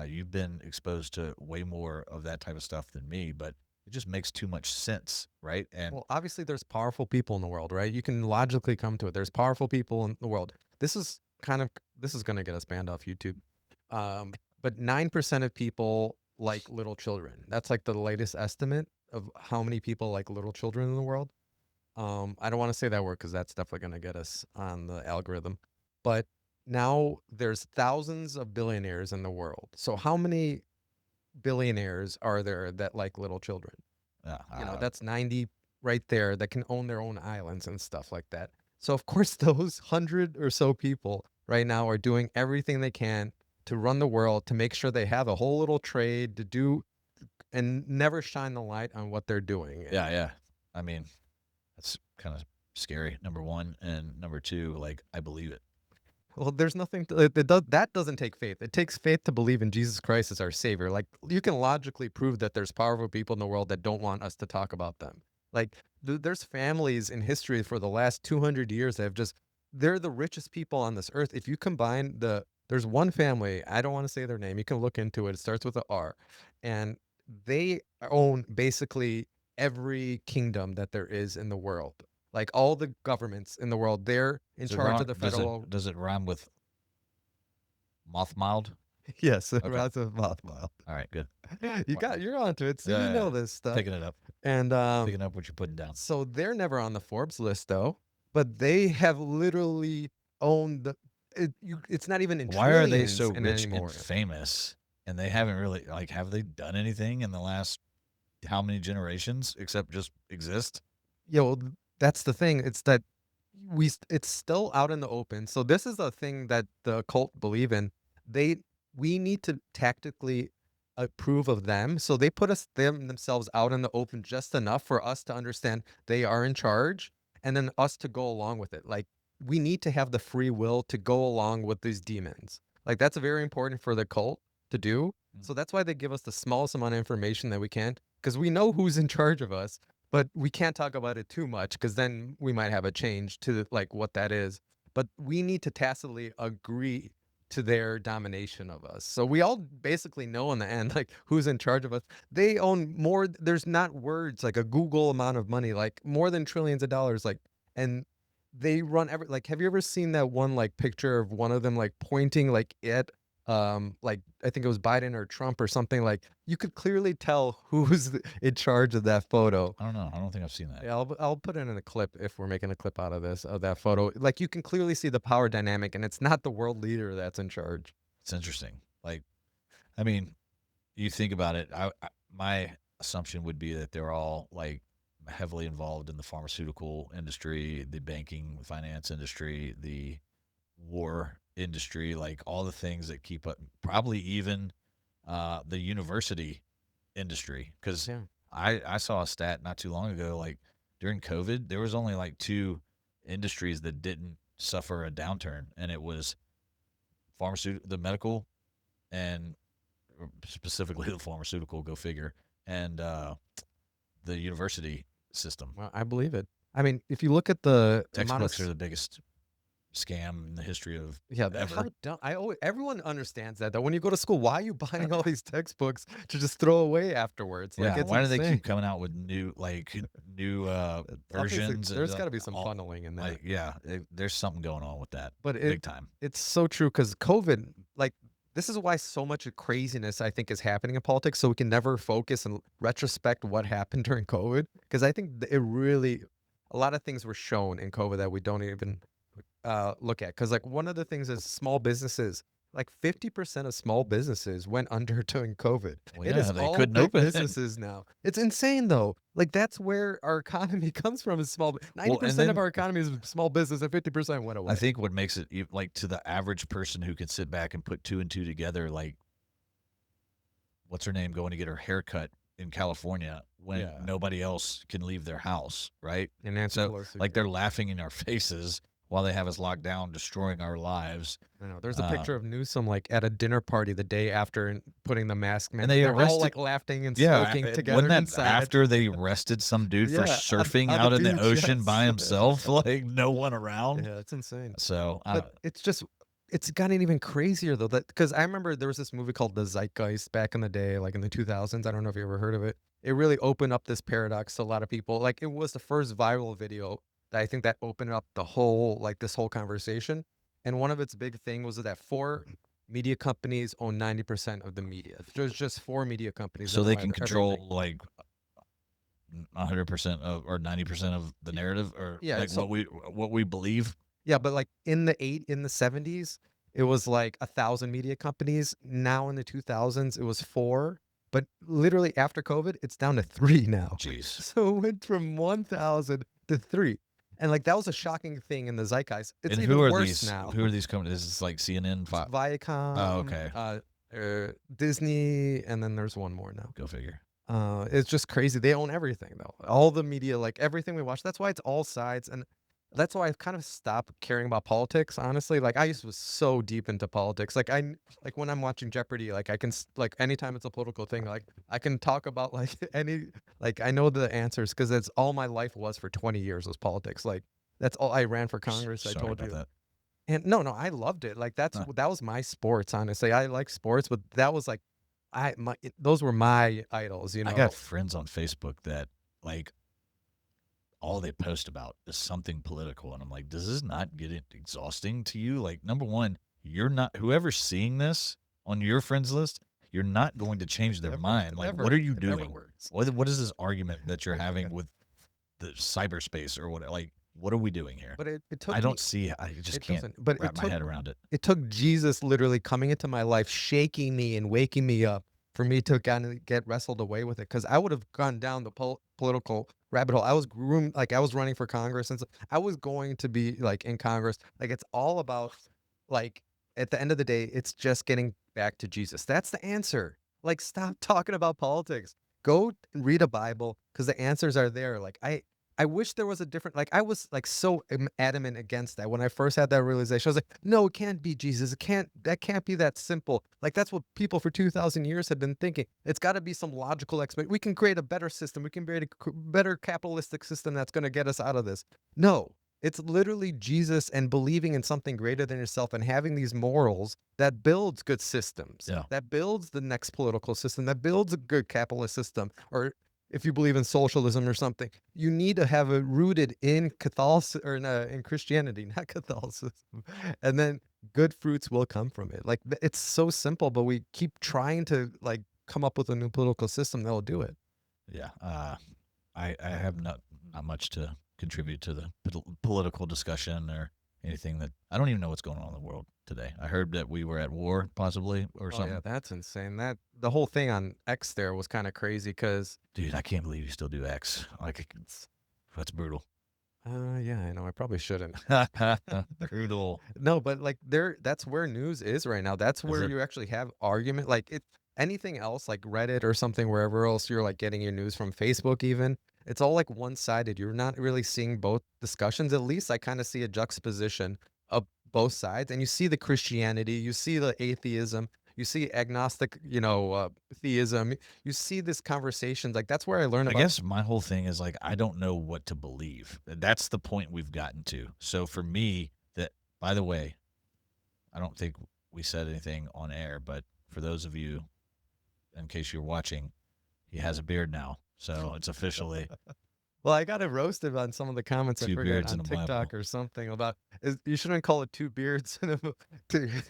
you've been exposed to way more of that type of stuff than me, but it just makes too much sense, right? And Well, obviously, there's powerful people in the world, right? You can logically come to it. There's powerful people in the world. This is this is going to get us banned off YouTube. Um, but 9% of people like little children. That's like the latest estimate of how many people like little children in the world. I don't want to say that word because that's definitely going to get us on the algorithm. But now there's thousands of billionaires in the world. So how many billionaires are there that like little children? That's 90 right there that can own their own islands and stuff like that. So of course those 100 or so people right now are doing everything they can to run the world to make sure they have a whole little trade to do and never shine the light on what they're doing. yeah, yeah. I mean, that's kind of scary. Number one, and number two, like I believe it. Well, there's nothing that doesn't take faith. It takes faith to believe in Jesus Christ as our savior. Like you can logically prove that there's powerful people in the world that don't want us to talk about them. Like there's families in history for the last 200 years that have just they're the richest people on this earth. If you combine there's one family, I don't want to say their name. You can look into it. It starts with a R, and they own basically every kingdom that there is in the world. Like all the governments in the world, they're in Does it charge of rhyme? the federal. Does it rhyme with moth mild? Yes, Okay. lots of mouthful. All right. Good. You're onto it, so Yeah, you yeah, know yeah. this stuff. Picking it up. And Picking up what you're putting down. so they're never on the Forbes list though, but they have literally owned it's not even in Why are they trillions so in rich and anymore. famous, and they haven't really like have they done anything in the last how many generations except just exist? Yo, that's the thing. It's that it's still out in the open. So this is a thing that the cult believe in. They we need to tactically approve of them. So they put themselves out in the open just enough for us to understand they are in charge and then us to go along with it. Like we need to have the free will to go along with these demons. Like that's very important for the cult to do. Mm. So that's why they give us the smallest amount of information that we can because we know who's in charge of us but we can't talk about it too much because then we might have a change to like what that is. But we need to tacitly agree to their domination of us. So we all basically know in the end like who's in charge of us. They own more. There's not words like a Google amount of money, like more than trillions of dollars. Like and they run every like. Have you ever seen that one like picture of one of them like pointing like at like I think it was Biden or Trump or something like you could clearly tell who's in charge of that photo. I don't know. I don't think I've seen that. Yeah, I'll put it in a clip if we're making a clip out of this of that photo. Like you can clearly see the power dynamic, and it's not the world leader that's in charge. It's interesting. Like, I mean, you think about it. My assumption would be that they're all like heavily involved in the pharmaceutical industry, the banking, finance industry, the war industry, like all the things that keep up. Probably even the university industry, because Yeah. I saw a stat not too long ago. Like during COVID, there was only like two industries that didn't suffer a downturn, and it was the medical, and specifically the pharmaceutical. Go figure. And the university system. Well, I believe it. I mean, if you look at the amount of Textbooks are the biggest scam in the history of yeah, how ever. dumb. I always everyone understands that though. When you go to school, why are you buying all these textbooks to just throw away afterwards? Like Yeah, it's why do they insane. keep coming out with new Obviously, versions? there's got to be some funneling in that. Like, yeah, there's something going on with that, But big time. it's so true because COVID, like this is why so much craziness I think is happening in politics. So we can never focus and retrospect what happened during COVID because I think it really a lot of things were shown in COVID that we don't even look at. Because like one of the things is small businesses. Like 50% of small businesses went under during COVID. Well, It is yeah, they all couldn't big open it. businesses now. It's insane though. Like that's where our economy comes from is small. Well, and 90% of then our economy is small business, and 50% went I away. think what makes it like to the average person who can sit back and put two and two together, like what's her name going to get her hair cut in California when Yeah. nobody else can leave their house, right? And Nancy So Pelosi. like Yeah. they're laughing in our faces while they have us locked down, destroying our lives. I know. There's a Uh, picture of Newsom like at a dinner party the day after and putting the mask and man. they They're all arrested. like laughing and Yeah, smoking wasn't together that inside. after they arrested some dude for Yeah, surfing on the out in the beach. ocean Yes. by himself, like no one around? Yeah, it's insane. So But it's just it's gotten even crazier though that because I remember there was this movie called The Zeitgeist back in the day, like in the 2000s. I don't know if you ever heard of it. It really opened up this paradox to a lot of people. Like it was the first viral video that I think that opened up the whole like this whole conversation. And one of its big thing was that four media companies own 90% of the media. There's just four media companies so that they own can everything. control like 100% of or 90% of the Y- narrative or Yeah, like so what we believe. yeah, but like in the 70s, it was like 1,000 media companies. Now in the 2000s, it was four. But literally after COVID, it's down to three now. Jeez. So it went from 1,000 to three. And like that was a shocking thing in the zeitgeist. It's And who even are worse these? now. Who are these companies? This is like CNN. It's Oh, Viacom, okay. Disney, and then there's one more now. Go figure. It's just crazy. They own everything though. All the media, like everything we watch. That's why it's all sides, and that's why I've kind of stopped caring about politics. Honestly, like I used to was so deep into politics. Like when I'm watching Jeopardy, like I can like anytime it's a political thing, like I can talk about like any like I know the answers because that's all my life was for 20 years was politics. Like that's all I ran for Congress. I Sorry told about you. that. And no, I loved it. Like Huh. that was my sports, honestly. I like sports, but that was like those were my idols, you I got know. friends on Facebook that like all they post about is something political, and I'm like, does this not get it exhausting to you? Like, number one, you're not whoever's seeing this on your friends list, you're not going to change their mind. Like, what are you It never doing? works. What is this argument that you're having with the cyberspace or what? Like, what are we doing here? But it I took don't me see. I just it can't doesn't, but wrap my head around it. it took Jesus literally coming into my life, shaking me and waking me up for me to kind of get wrestled away with it. Because I would have gone down the political rabbit hole. I was groomed, like I was running for Congress and I was going to be like in Congress. Like it's all about like at the end of the day, it's just getting back to Jesus. That's the answer. Like stop talking about politics. Go read a Bible because the answers are there. Like I wish there was a different like I was like so adamant against that when I first had that realization. I was like, no, it can't be Jesus. It can't that can't be that simple. Like that's what people for 2,000 years have been thinking. It's got to be some logical explanation. We can create a better system. We can create a better capitalistic system that's going to get us out of this. No, it's literally Jesus and believing in something greater than yourself and having these morals that builds good systems, Yeah. that builds the next political system, that builds a good capitalist system, or if you believe in socialism or something, you need to have it rooted in Catholicism or in Christianity, not Catholicism. And then good fruits will come from it. Like it's so simple, but we keep trying to like come up with a new political system that'll do it. Yeah. I have not much to contribute to the political discussion or anything that I don't even know what's going on in the world today. I heard that we were at war possibly or Oh yeah, something. that's insane. That the whole thing on X there was kind of crazy because Dude, I can't believe you still do X. Like that's brutal. yeah, I know I probably shouldn't. Brutal. No, but like there that's where news is right now. That's Is where it? you actually have argument. Like it anything else like Reddit or something wherever else you're like getting your news from Facebook even, it's all like one-sided. You're not really seeing both discussions. At least I kind of see a juxtaposition of both sides and you see the Christianity, you see the atheism, you see agnostic, theism. You see this conversations like that's where I learn I about. guess my whole thing is like I don't know what to believe. That's the point we've gotten to. So for me, that by the way, I don't think we said anything on air, but for those of you, in case you're watching, he has a beard now, so it's officially Well, I got roasted on some of the comments, I Two forget, beards on in the Bible. TikTok or something about you shouldn't call it 2 beards in a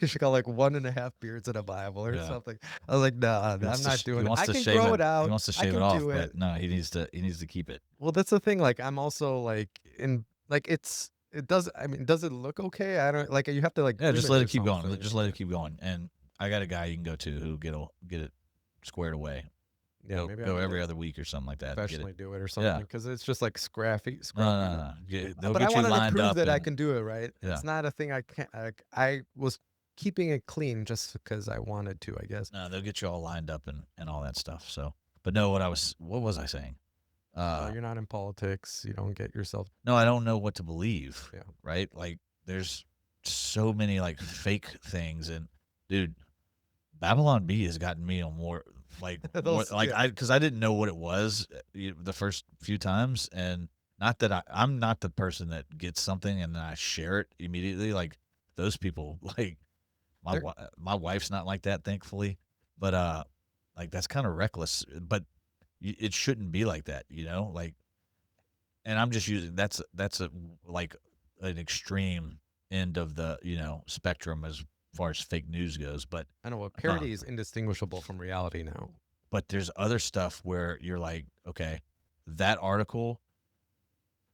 you should call it, like, 1.5 beards in a Bible or Yeah. something. I was like, "Nah, He wants I'm to not he doing it. wants I to can shave grow it it out. I it can off, do it." but no, he needs to keep it. Well, that's the thing, like, I'm also, like, in like, it does I mean, does it look okay? I don't like, you have to, like, Yeah, trim just it let or it keep going. something. Just let it keep going. And I got a guy you can go to who get it squared away. Yeah, maybe I Go need every to other week or something like that. Get it. professionally do it or Yeah. something because it's just, like, No, scruffy, no, no, no. They'll but I get you wanted to lined prove up that I and can do it, right? yeah. It's not a thing I can't like, I was keeping it clean just because I wanted to, I guess. No, they'll get you all lined up and all that stuff. So, but no, what was I saying? You're not in politics, you don't get yourself No, I don't know what to believe. yeah. Right? Like there's so many like fake things and dude, Babylon B has gotten me on more Those yeah. because I didn't know what it was the first few times, and not that I'm not the person that gets something and then I share it immediately. Like those people, like They're my wife's not like that, thankfully, but like that's kind of reckless. But it shouldn't be like that, you know. Like, and I'm just using that's a like an extreme end of the spectrum as far as fake news goes, but. I know what Uh, parody is indistinguishable from reality now. But there's other stuff where you're like, okay, that article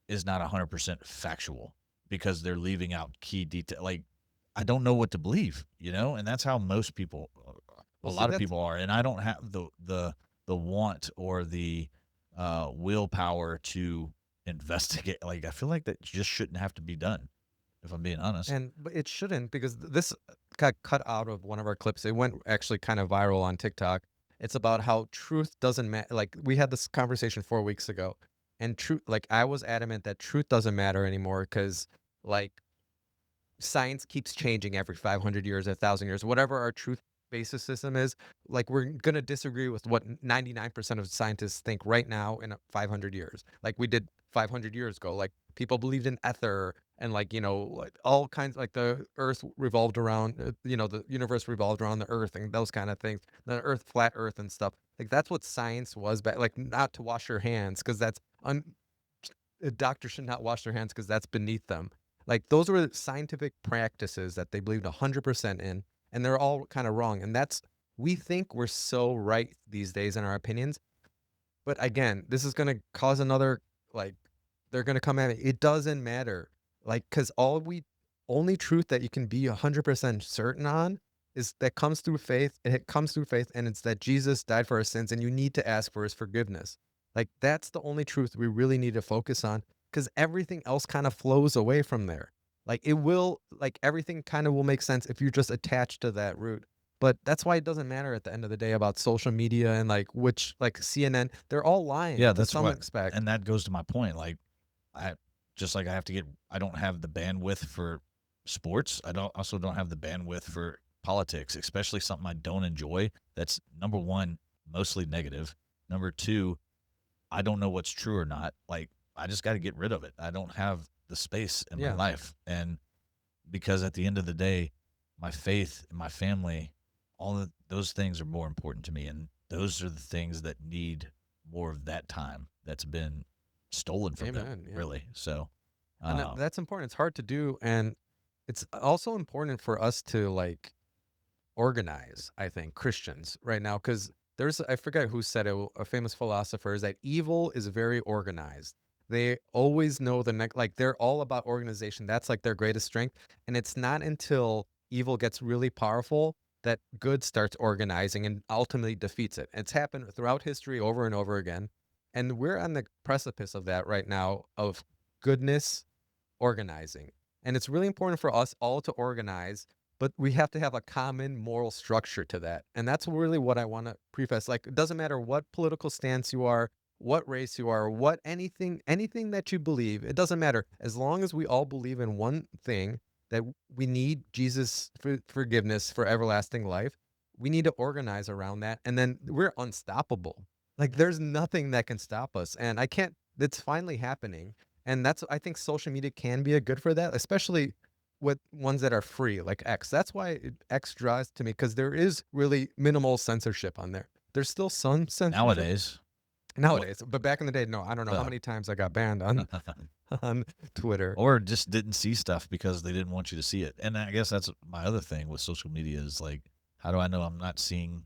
is not 100% factual because they're leaving out key detail. Like, I don't know what to believe, and that's how most people, a Well, see, lot of that's people are. And I don't have the want or the willpower to investigate. Like, I feel like that just shouldn't have to be done. If I'm being honest. but it shouldn't because this got cut out of one of our clips. It went actually kind of viral on TikTok. It's about how truth doesn't matter. Like we had this conversation 4 weeks ago, and truth, like I was adamant that truth doesn't matter anymore because, like, science keeps changing every 500 years, 1,000 years, whatever our truth basis system is. Like we're gonna disagree with what 99% of scientists think right now in 500 years, like we did 500 years ago. Like people believed in ether and like like all kinds, like the Earth revolved around, the universe revolved around the Earth and those kind of things. The Earth, flat Earth, and stuff. Like that's what science was back. Like not to wash your hands because that's a doctor should not wash their hands because that's beneath them. Like those were scientific practices that they believed 100% in, and they're all kind of wrong. And that's we think we're so right these days in our opinions, but again, this is gonna cause another like they're gonna come at it. It doesn't matter, like because only truth that you can be 100% certain on is that comes through faith. And it comes through faith, and it's that Jesus died for our sins, and you need to ask for his forgiveness. Like that's the only truth we really need to focus on, because everything else kind of flows away from there. Like it will, like everything kind of will make sense if you just attach to that root. But that's why it doesn't matter at the end of the day about social media and like which like CNN, they're all lying Yeah, to that's some what, aspect. and that goes to my point. Like, I just like I don't have the bandwidth for sports. I don't also don't have the bandwidth for politics, especially something I don't enjoy. That's number one, mostly negative. Number two, I don't know what's true or not. Like, I just got to get rid of it. I don't have the space in my Yeah. life, and because at the end of the day, my faith and my family, all of those things are more important to me, and those are the things that need more of that time that's been stolen from them, Amen. Yeah. really. So, And uh, that's important. It's hard to do. And it's also important for us to like organize, I think, Christians right now, because I forget who said it, a famous philosopher, is that evil is very organized. They always know the next, like they're all about organization. That's like their greatest strength. And it's not until evil gets really powerful that good starts organizing and ultimately defeats it. It's happened throughout history over and over again. And we're on the precipice of that right now, of goodness organizing. And it's really important for us all to organize, but we have to have a common moral structure to that. And that's really what I want to preface. Like, it doesn't matter what political stance you are, what race you are, what anything that you believe, it doesn't matter. As long as we all believe in one thing, that we need Jesus for forgiveness for everlasting life, we need to organize around that. And then we're unstoppable. Like, there's nothing that can stop us. And I can't, it's finally happening. And that's, I think social media can be a good for that, especially with ones that are free, like X. That's why X draws to me, because there is really minimal censorship on there. There's still some censorship. nowadays, What? nowadays. But back in the day, no, I don't know how Uh, many times I got banned on on Twitter. or just didn't see stuff because they didn't want you to see it. And I guess that's my other thing with social media is like, how do I know I'm not seeing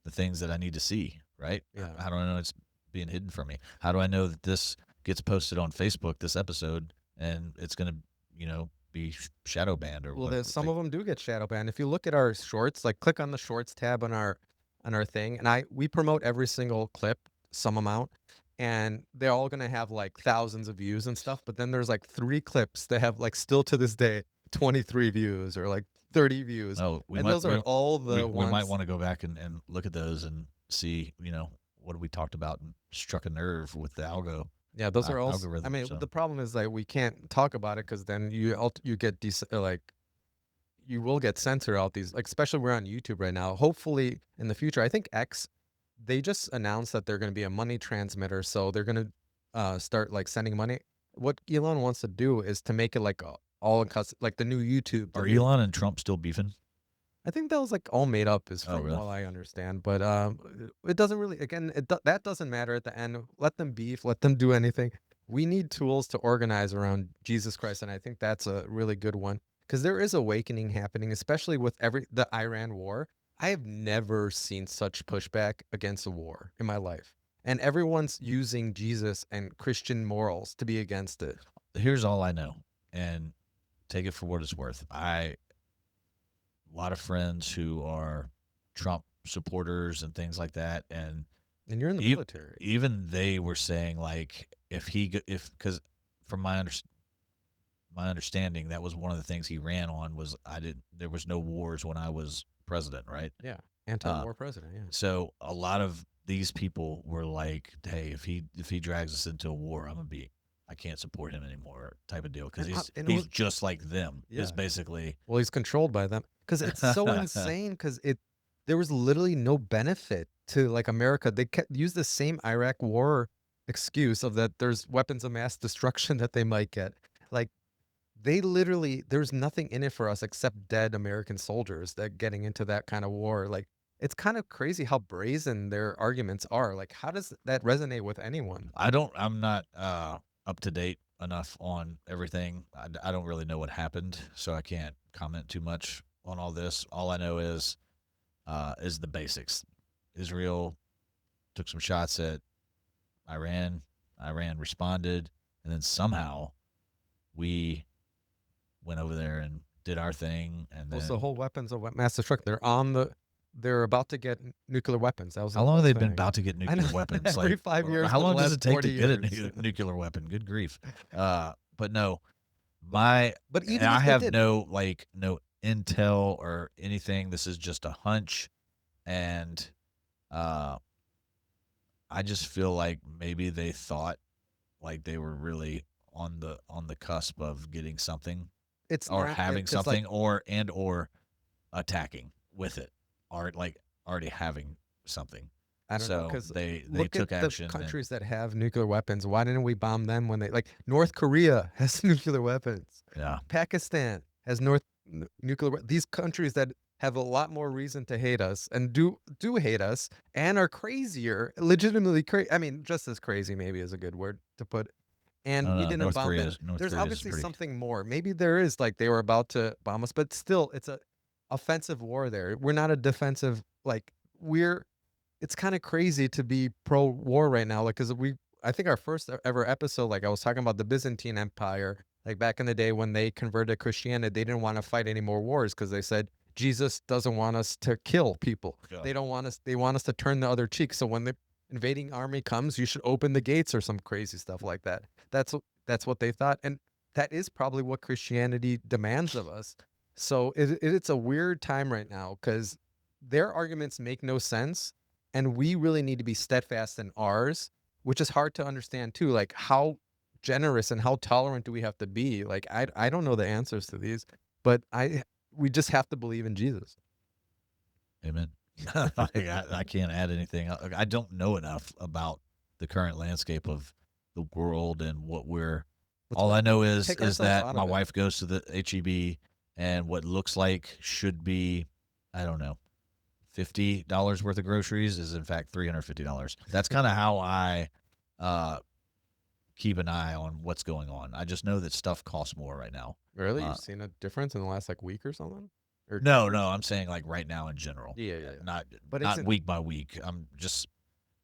the things that I need to see? Right? Yeah. How do I know it's being hidden from me? How do I know that this gets posted on Facebook, this episode, and it's going to, be shadow banned or Well, what? there's some Like, of them do get shadow banned. If you look at our shorts, like click on the shorts tab on our thing, and we promote every single clip some amount, and they're all gonna have like thousands of views and stuff. But then there's like 3 clips that have like still to this day 23 views or like 30 views, oh, and those are all the we might ones. want to go back and look at those and see, what we talked about and struck a nerve with the Yeah, those are all. I algorithm. mean, So the problem is like we can't talk about it because then you get like you will get censored out these, like, especially we're on YouTube right now. Hopefully in the future, I think X, they just announced that they're going to be a money transmitter, so they're going to start like sending money. What Elon wants to do is to make it like all like the new YouTube, the are new. Elon and Trump still beefing? I think that was like all made up, is Oh, from really? what I understand. But it doesn't really. Again, that doesn't matter at the end. Let them beef. Let them do anything. We need tools to organize around Jesus Christ, and I think that's a really good one because there is awakening happening, especially with the Iran war. I have never seen such pushback against a war in my life, and everyone's using Jesus and Christian morals to be against it. Here's all I know, and take it for what it's worth. A lot of friends who are Trump supporters and things like that, and And you're in the e- military. even they were saying like if because from my understanding that was one of the things he ran on was I didn't there was no wars when I was president, right? Yeah, Uh, anti-war president. Yeah. so a lot of these people were like, hey, if he drags us into a war, I can't support him anymore, type of deal, because And it he's was, just like them. Is yeah. basically. Well, he's controlled by them because it's so insane. Because there was literally no benefit to like America. They kept use the same Iraq war excuse of that there's weapons of mass destruction that they might get. Like they literally, there's nothing in it for us except dead American soldiers that getting into that kind of war. Like it's kind of crazy how brazen their arguments are. Like how does that resonate with anyone? I'm not up to date enough on everything. I don't really know what happened, so I can't comment too much on all this. All I know is the basics. Israel took some shots at Iran. Iran responded, and then somehow we went over there and did our thing. And Well, so then whole weapons of mass destruction. They're about to get nuclear weapons. That was the how long have whole they been thing. about to get I know nuclear weapons? every Like, 5 years how for the long does last it take to 40 get a years. nuclear weapon? Good grief. But no, But but and even I if they have did, no intel or anything. This is just a hunch, and uh, I just feel like maybe they thought like they were really on the cusp of getting something it's or not. having It's like something or attacking with it or like already having something. I don't know, So because they look at took the action and countries that have nuclear weapons. Why didn't we bomb them when they like North Korea has nuclear weapons? yeah. Pakistan has nuclear. These countries that have a lot more reason to hate us and do hate us and are crazier, legitimately crazy. I mean, just as crazy maybe is a good word to put. And No, we no, didn't bomb them. North There's Korea is obviously pretty. something more. Maybe there is, like they were about to bomb us, but still, it's a offensive war. There, we're not a defensive. Like we're it's kind of crazy to be pro war right now. Like, cause I think our first ever episode, like I was talking about the Byzantine Empire, like back in the day when they converted to Christianity, they didn't want to fight any more wars because they said Jesus doesn't want us to kill people. Yeah. They don't want us, they want us to turn the other cheek. So when the invading army comes, you should open the gates or some crazy stuff like that. That's what they thought. And that is probably what Christianity demands of us. So it's a weird time right now because their arguments make no sense and we really need to be steadfast in ours, which is hard to understand too. Like how generous and how tolerant do we have to be? Like I don't know the answers to these, but we just have to believe in Jesus. Amen. I can't add anything. I don't know enough about the current landscape of the world and what we're. Let's All I know take is ourselves that out my of it. wife goes to the HEB and what looks like should be, I don't know, $50 worth of groceries is in fact $350. That's kind of how I uh, keep an eye on what's going on. I just know that stuff costs more right now. Really? Uh, You've seen a difference in the last like week or something, or no, 2 weeks? no, I'm saying like right now in general, Yeah, yeah, yeah. not But it's not an week by week. I'm just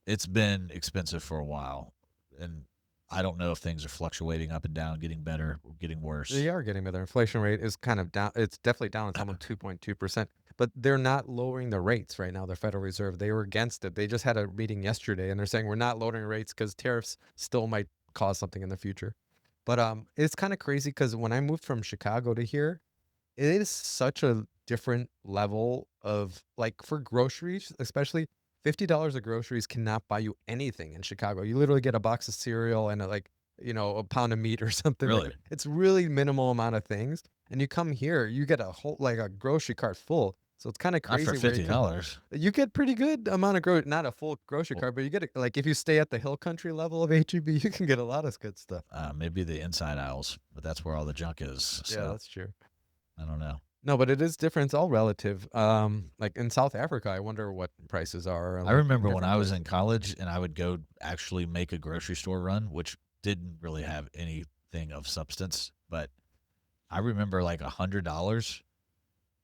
it's been expensive for a while, and I don't know if things are fluctuating up and down, getting better, or getting they worse. are getting better. Inflation rate is kind of down. It's definitely down. It's almost 2.2%. But they're not lowering the rates right now, the Federal Reserve. They were against it. They just had a meeting yesterday and they're saying we're not lowering rates because tariffs still might cause something in the future. But it's kind of crazy because when I moved from Chicago to here, it is such a different level of like for groceries, especially $50 of groceries cannot buy you anything in Chicago. You literally get a box of cereal and a pound of meat or something like Really, that. It's really minimal amount of things. And you come here, you get a whole like a grocery cart full. So it's kind of not for crazy where $50. you get pretty good amount of not a full grocery Well, cart, but you get like if you stay at the hill country level of HEB, you can get a lot of good stuff. maybe the inside aisles, but that's where all the junk is. Yeah, So that's true. I don't know. No, but it is different. It's all relative. Like in South Africa, I wonder what prices are I like in remember when different I was in places. college and I would go actually make a grocery store run, which didn't really have anything of substance, but I remember like $100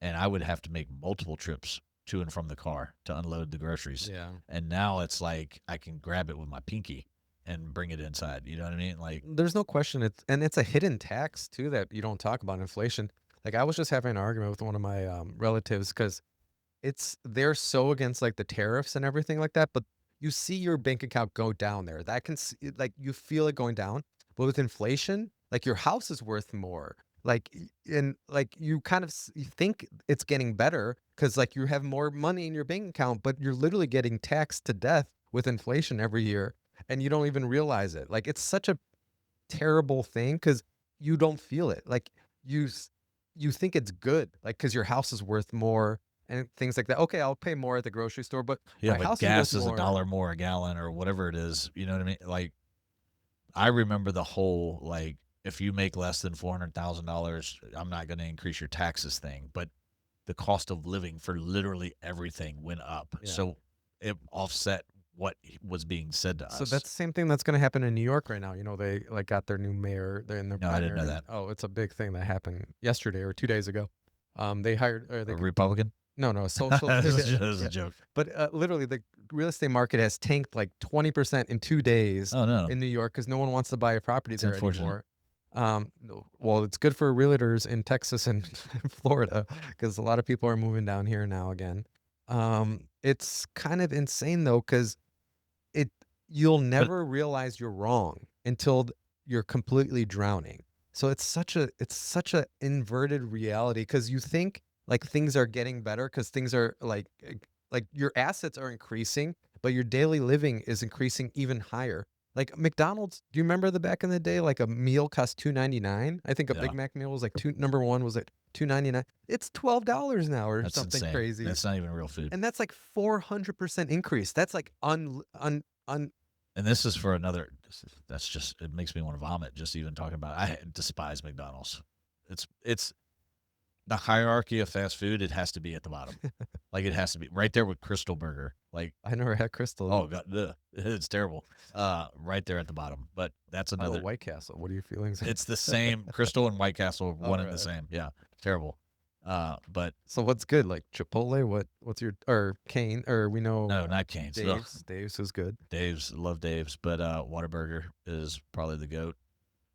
and I would have to make multiple trips to and from the car to unload the groceries. Yeah. And now it's like I can grab it with my pinky and bring it inside. You know what I mean? Like, There's no question it's a hidden tax too that you don't talk about inflation. Like I was just having an argument with one of my relatives because they're so against like the tariffs and everything like that, but you see your bank account go down there. That can like you feel it going down. But with inflation, like your house is worth more. Like and like you kind of you think it's getting better because like you have more money in your bank account, but you're literally getting taxed to death with inflation every year, and you don't even realize it. Like it's such a terrible thing because you don't feel it. Like you s- you think it's good, like because your house is worth more and things like that. Okay, I'll pay more at the grocery store, but yeah, my but house is worth gas is a more. dollar more a gallon or whatever it is. You know what I mean? Like, I remember the whole, like, if you make less than $400,000, I'm not going to increase your taxes thing. But the cost of living for literally everything went up. Yeah. So it offset what was being said to So us. that's the same thing that's going to happen in New York right now. They like got their new mayor, they're in their No, I didn't primary, know and that. oh, it's a big thing that happened yesterday or 2 days ago. They hired or A they Republican? no no social This yeah, is a yeah. joke. But literally the real estate market has tanked like 20% in 2 days Oh, no. in New York because no one wants to buy a property That's there unfortunate. anymore. No, well, it's good for realtors in Texas and Florida because a lot of people are moving down here now again. It's kind of insane though because it you'll But never realize you're wrong until you're completely drowning. So it's such a inverted reality because you think like things are getting better because things are like your assets are increasing, but your daily living is increasing even higher. Like McDonald's, do you remember the back in the day? Like a meal cost $2.99. I think a Big yeah, Mac meal was like number one was like $2.99. It's $12 now or that's something insane. crazy. That's not even real food. And that's like 400% increase. That's like un And this is for another. That's just, it makes me want to vomit just even talking about it. I despise McDonald's. It's the hierarchy of fast food. It has to be at the bottom. Like, it has to be right there with Crystal Burger. Like, I never had Crystal. oh god, ugh, it's terrible. Right there at the bottom. But that's How about another. White Castle? What are your feelings? It's the same. Crystal and White Castle are All one and the right. same. Yeah, terrible. But So what's good? Like Chipotle? What's your or Kane or we know no, not Cane's. Ugh. Dave's is good. Dave's, love Dave's, but Whataburger is probably the goat.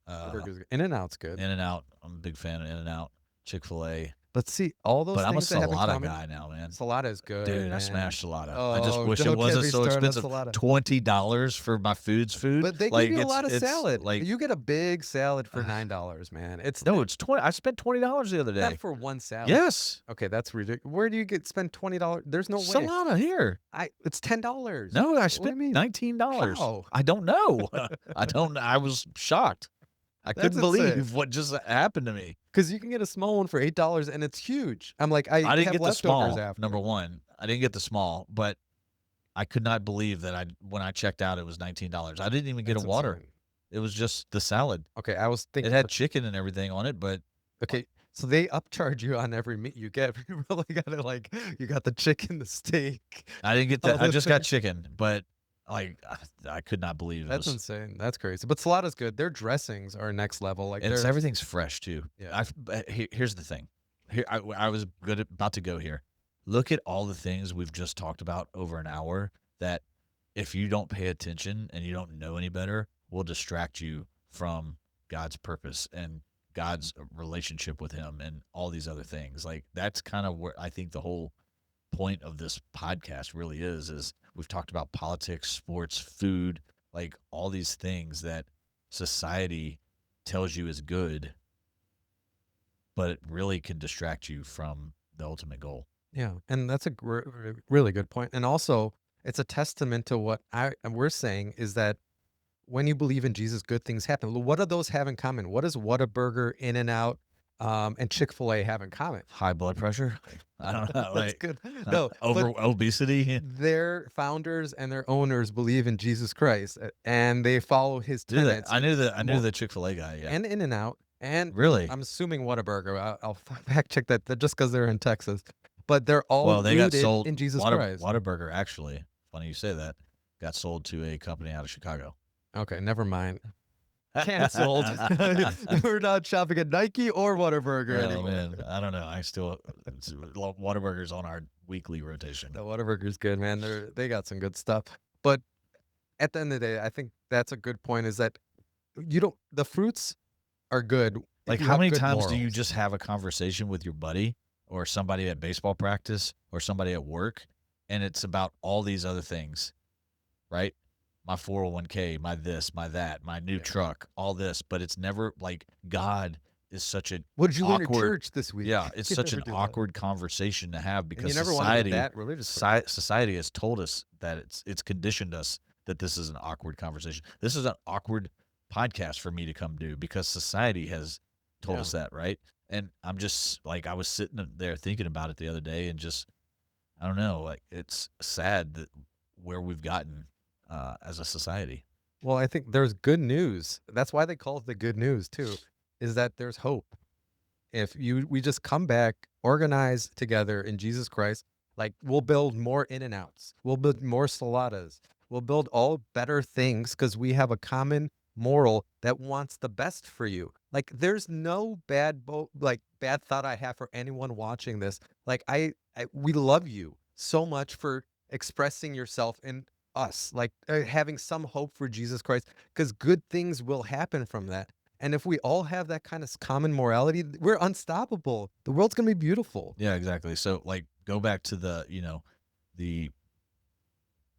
Whataburger's good. In-N-Out's good. In and Out, I'm a big fan of In and Out, Chick-fil-A. But see, all those But I'm a things that have in Salada common, guy now, man. Salada is good, Dude, I man. smashed Salada. I just Oh, wish it don't get wasn't me so started on expensive. Salada. $20 for my food. But they give Like, you a it's lot of it's salad. like You get a big salad for $9, man. It's no, it's 20. I spent $20 the other not day. for one salad. Yes. Okay, that's ridiculous. Where do you get spend $20? There's no way. Salada here. It's $10. No, I What do you spent mean? $19. How? I don't know. I was shocked. I That's couldn't insane. believe what just happened to me. Because you can get a small one for $8 and it's huge. I'm like, I I didn't have get the leftovers small, number after. one. I didn't get the small, but I could not believe that when I checked out, it was $19. I didn't even get a That's water. insane. It was just the salad. Okay, I was It thinking, had chicken and everything on it, but okay, So they upcharge you on every meat you get. You really gotta like you got the chicken, the steak, I didn't get all that. I the just got things. chicken, but like I could not believe it That's was. insane. That's crazy. But salada's good. Their dressings are next level. Like It's they're everything's fresh too. yeah. Here's the thing. Here I was about to go here. Look at all the things we've just talked about over an hour that if you don't pay attention and you don't know any better, will distract you from God's purpose and God's relationship with Him and all these other things. Like that's kind of where I think the whole point of this podcast really is we've talked about politics, sports, food, like all these things that society tells you is good, but it really can distract you from the ultimate goal. Yeah, and that's a really good point. And also, it's a testament to what we're saying is that when you believe in Jesus, good things happen. What do those have in common? What does Whataburger, In-N-Out, and Chick-fil-A have in common? High blood pressure? I don't know, That's like good. No, over but obesity. their founders and their owners believe in Jesus Christ, and they follow his Do that. tenets. I knew More the Chick-fil-A guy, yeah. and In-N-Out, and Really? I'm assuming Whataburger. I'll fact check that just because they're in Texas, but they're all Well, they got rooted sold in Jesus Christ. Whataburger actually, funny you say that, got sold to a company out of Chicago. Okay, never mind. Canceled. We're not shopping at Nike or Whataburger Oh anymore. man, I don't know. I still Whataburger's on our weekly rotation. The Whataburger's good, man. They got some good stuff. But at the end of the day, I think that's a good point. Is that you don't the fruits are good if Like, you how have many good times do you morals. just have a conversation with your buddy or somebody at baseball practice or somebody at work, and it's about all these other things, right? My 401k, my this, my that, my new Yeah. truck, all this, but it's never like God is such an What did you learn at awkward, church this week? yeah, it's You such never an do that, awkward conversation to have and you because never want to get that religious with them. society has told us that it's conditioned us that this is an awkward conversation. This is an awkward podcast for me to come do because society has told Yeah. us that, right? And I'm just like I was sitting there thinking about it the other day and just I don't know, like it's sad that where we've gotten as a society. Well, I think there's good news. That's why they call it the good news too, is that there's hope. If we just come back, organize together in Jesus Christ, like we'll build more In-N-Outs, we'll build more Saladas, we'll build all better things because we have a common moral that wants the best for you. Like there's no bad thought I have for anyone watching this. Like we love you so much for expressing yourself in us, like having some hope for Jesus Christ, because good things will happen from that. And if we all have that kind of common morality, we're unstoppable. The world's gonna be beautiful. Yeah, exactly. So like go back to the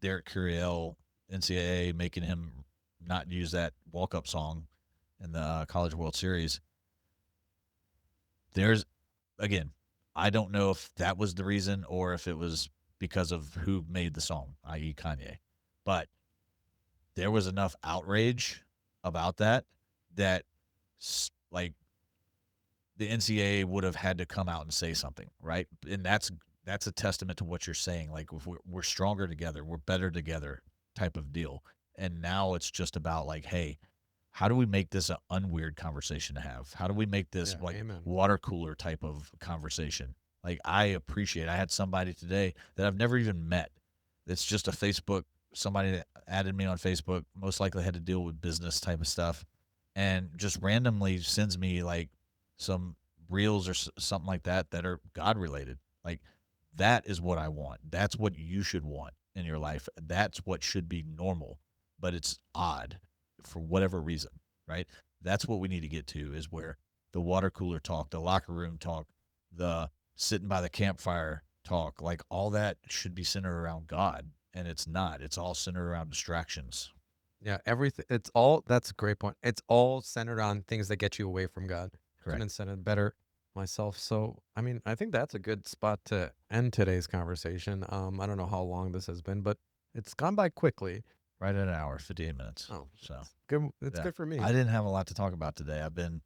Derek Curiel NCAA making him not use that walk up song in the College World Series. There's again, I don't know if that was the reason or if it was because of who made the song, i.e., Kanye. But there was enough outrage about that that like the NCAA would have had to come out and say something, right? And that's a testament to what you're saying. Like if we're stronger together, we're better together, type of deal. And now it's just about like, hey, how do we make this an unweird conversation to have? How do we make this Yeah, like amen. water cooler type of conversation? Like I appreciate. I had somebody today that I've never even met. It's just a Facebook somebody that added me on Facebook. Most likely had to deal with business type of stuff, and just randomly sends me like some reels or something like that that are God related. Like that is what I want. That's what you should want in your life. That's what should be normal, but it's odd for whatever reason, right? That's what we need to get to is where the water cooler talk, the locker room talk, the sitting by the campfire talk, like all that should be centered around God, and it's not. It's all centered around distractions. Yeah, everything. It's all. That's a great point. It's all centered on things that get you away from God. Couldn't Correct. have said it better myself. So, I mean, I think that's a good spot to end today's conversation. I don't know how long this has been, but it's gone by quickly. Right at an hour, 58 minutes. Oh, So it's good. It's yeah, good for me. I didn't have a lot to talk about today. I've been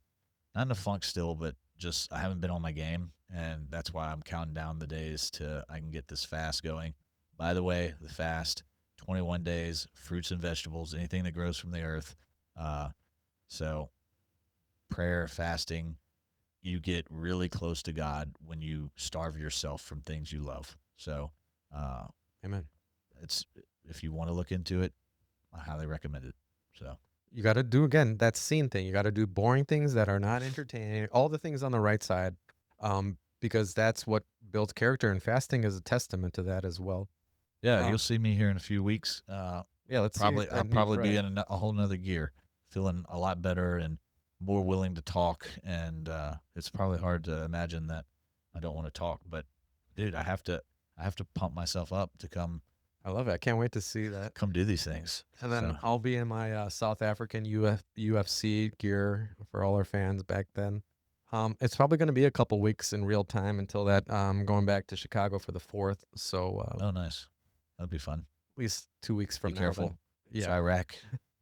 not in the funk still, but just I haven't been on my game, and that's why I'm counting down the days to I can get this fast going. By the way, the fast 21 days, fruits and vegetables, anything that grows from the earth. Uh, so prayer, fasting, you get really close to God when you starve yourself from things you love. So, uh, Amen. it's if you want to look into it, I highly recommend it. So, You got to do again that scene thing. You got to do boring things that are not entertaining. All the things on the right side, because that's what builds character. And fasting is a testament to that as well. yeah, Uh, you'll see me here in a few weeks. yeah, let's see I'll that new probably be Fred. in a whole nother gear, feeling a lot better and more willing to talk. And it's probably hard to imagine that I don't want to talk, but dude, I have to pump myself up to I love it. I can't wait to see that. come do these things. And then So I'll be in my South African UFC gear for all our fans back then. It's probably going to be a couple weeks in real time until that. Going back to Chicago for the 4th, so oh, nice, that'd be fun. at least 2 weeks Be from now. Then, careful, yeah, Chirac.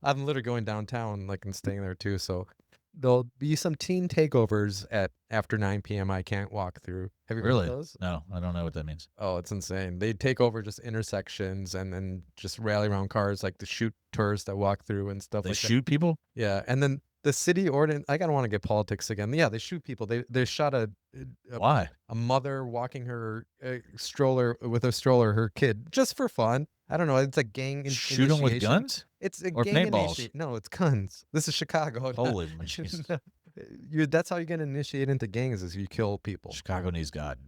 I'm literally going downtown, like, and staying there too. So there'll be some teen takeovers at after 9 p.m. I can't walk through. Have you heard of Really? those? No, I don't know what that means. Oh, it's insane. They take over just intersections and then just rally around cars, like to shoot tourists that walk through and stuff They like that. shoot people? Yeah, and then the city ordinance. I don't want to get politics again. Yeah, they shoot people. They shot a, Why? a mother walking her stroller with a stroller, her kid, just for fun. I don't know. It's a gang Shoot them with initiation. guns It's a or gang paintballs? initiation. No, it's guns. This is Chicago. Holy Jesus! No, that's how you get initiated into gangs is you kill people. Chicago needs God.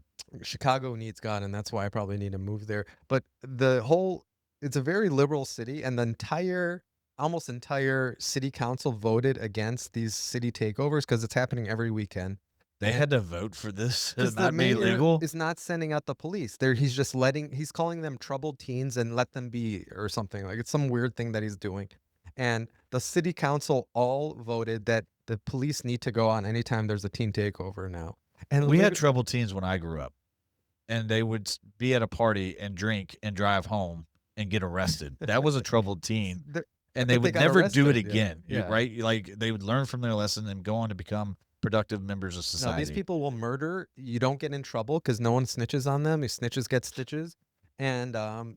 Chicago needs God, and that's why I probably need to move there. But the whole, it's a very liberal city, and the almost entire city council voted against these city takeovers because it's happening every weekend. They had to vote for this to Because the not be mayor legal. is not sending out the police. He's calling them troubled teens and let them be or something. Like, it's some weird thing that he's doing. And the city council all voted that the police need to go on anytime there's a teen takeover now. And We had troubled teens when I grew up, and they would be at a party and drink and drive home and get arrested. That was a troubled teen, and they but they would got never do it arrested. again. Yeah. Right? Like they would learn from their lesson and go on to become productive members of No, society. these people will murder. You don't get in trouble because no one snitches on them. These snitches get stitches. And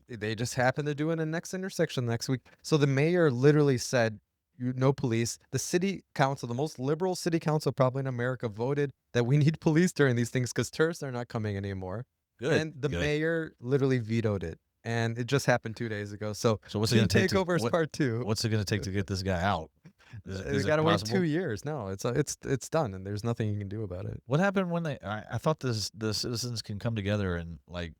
they just happen to do it in the next intersection next week. So the mayor literally said, no police. The city council, the most liberal city council probably in America, voted that we need police during these things because tourists are not coming anymore. Good. And the good. mayor literally vetoed it. And it just happened 2 days ago. So what's it going to take? takeovers part 2. What's it going to take to get this guy out? They got to wait 2 years. No, it's done, and there's nothing you can do about it. What happened when I thought the citizens can come together and like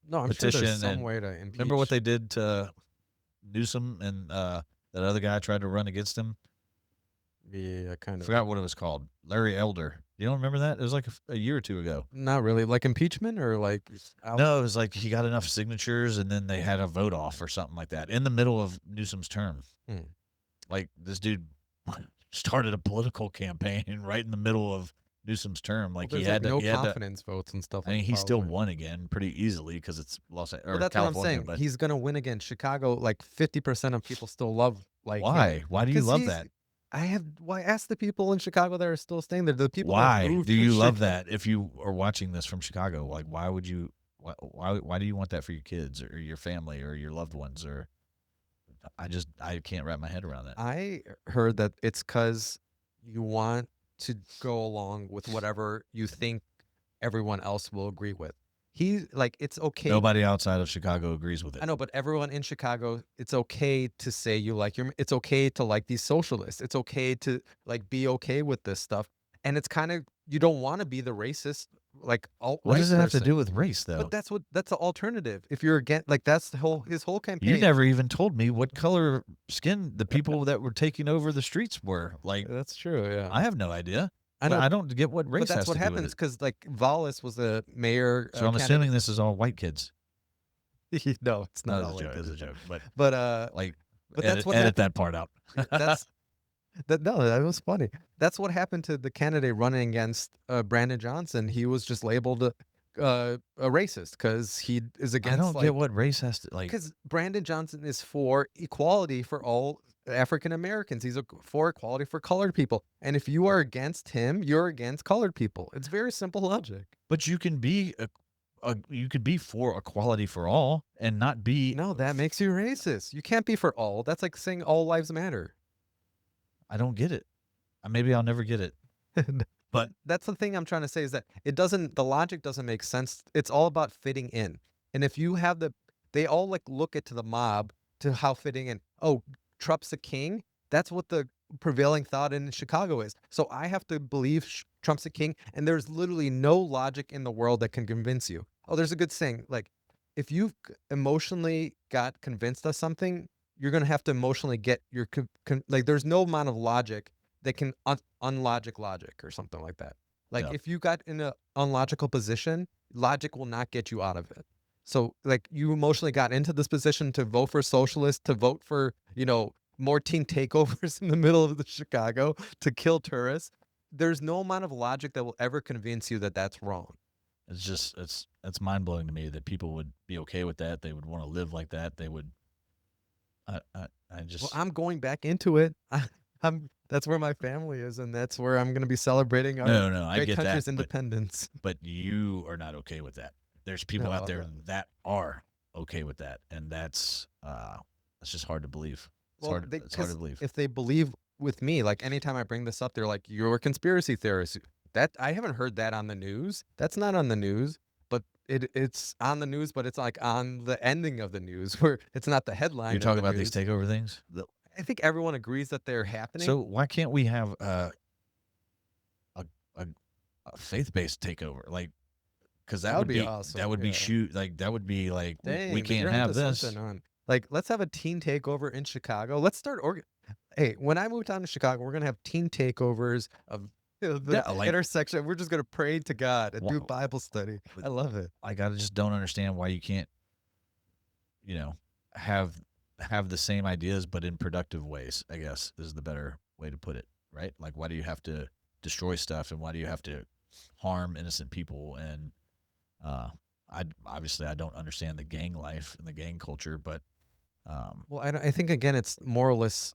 No, I'm petition sure there's some and way to impeach. remember what they did to Newsom and that other guy tried to run against him? Yeah, kind I of. forgot what it was called. Larry Elder. You don't remember that? It was like a year or two ago. Not really. Like impeachment or like No, it was like he got enough signatures and then they had a vote off or something like that in the middle of Newsom's term. Hmm. Like this dude started a political campaign right in the middle of Newsom's term. Like there's he had no he had confidence votes and stuff. I mean, like he still probably. won again pretty easily because it's Well, or that's California. what I'm saying. But He's gonna win again. Chicago, like 50% of people still love like why? him. Why do you 'Cause love he's- that? Why ask the people in Chicago that are still staying there. The people that Why moved do to you love Chicago- that? If you are watching this from Chicago, like why would you? Why do you want that for your kids or your family or your loved ones? Or I can't wrap my head around that. I heard that it's because you want to go along with whatever you think everyone else will agree with. It's okay. Nobody outside of Chicago agrees with it. I know, but everyone in Chicago, it's okay to say you like it's okay to like these socialists. It's okay to like be okay with this stuff. And it's kind of, you don't want to be the racist, like alt-right What does it have to person. do with race, though? But that's the alternative. If you're against, like, that's his whole campaign. You never even told me what color skin the people that were taking over the streets were. Like, That's true. Yeah. I have no idea. I know. I don't get what race But that's has what to do with happens it. because like Vallis was a mayor. So I'm assuming this is all white kids. No, it's not. No, all it's a like joke. It's a this. joke. But But like, but edit, that's what edit happened. that part out. That's that was funny. That's what happened to the candidate running against Brandon Johnson. He was just labeled a racist because he is against. I don't get what race has to like. Because Brandon Johnson is for equality for all African Americans. He's for equality for colored people. And if you are against him, you're against colored people. It's very simple logic. But you can be you could be for equality for all and not be. No, that makes you racist. You can't be for all. That's like saying all lives matter. I don't get it. Maybe I'll never get it. But That's the thing I'm trying to say is that the logic doesn't make sense. It's all about fitting in. And if you have they all like look at to the mob to how fitting in. Oh, Trump's the king. That's what the prevailing thought in Chicago is. So I have to believe Trump's the king. And there's literally no logic in the world that can convince you. Oh, there's a good saying like, if you've emotionally got convinced of something, you're gonna have to emotionally get your like. There's no amount of logic that can unlogic logic or something like that. Like yeah, if you got in a unlogical position, logic will not get you out of it. So like you emotionally got into this position to vote for socialists, to vote for, more teen takeovers in the middle of the Chicago to kill tourists. There's no amount of logic that will ever convince you that that's wrong. it's just it's mind blowing to me that people would be okay with that. They would want to live like that. They would. I Well, just I'm going back into it. I'm that's where my family is, and that's where I'm going to be celebrating our no, I great get that, country's independence. but you are not okay with that. There's No, people out there that are okay with that, and that's just hard to believe. It's well, hard. It's hard to because believe. if they believe with me, like anytime I bring this up, they're like, "You're a conspiracy theorist." That I haven't heard that on the news. That's not on the news, but it's on the news, but it's like on the ending of the news where it's not the You're headline of talking the about these news. takeover things. I think everyone agrees that they're happening. So why can't we have a, a, a faith based takeover? Like, because That would be that awesome. would be Yeah. shoot like that would be like we Dang, can't you're have onto this. something on. Like, let's have a teen takeover in Chicago. Let's start Hey, when I move down to Chicago, we're gonna have teen takeovers of the Yeah, like intersection. We're just gonna pray to God and wha- do Bible study. I love it. like I just don't understand why you can't you know have the same ideas but in productive ways. I guess is the better way to put it. Right? Like why do you have to destroy stuff and why do you have to harm innocent people and uh I obviously I don't understand the gang life and the gang culture, but um, Well, I think again, it's moralists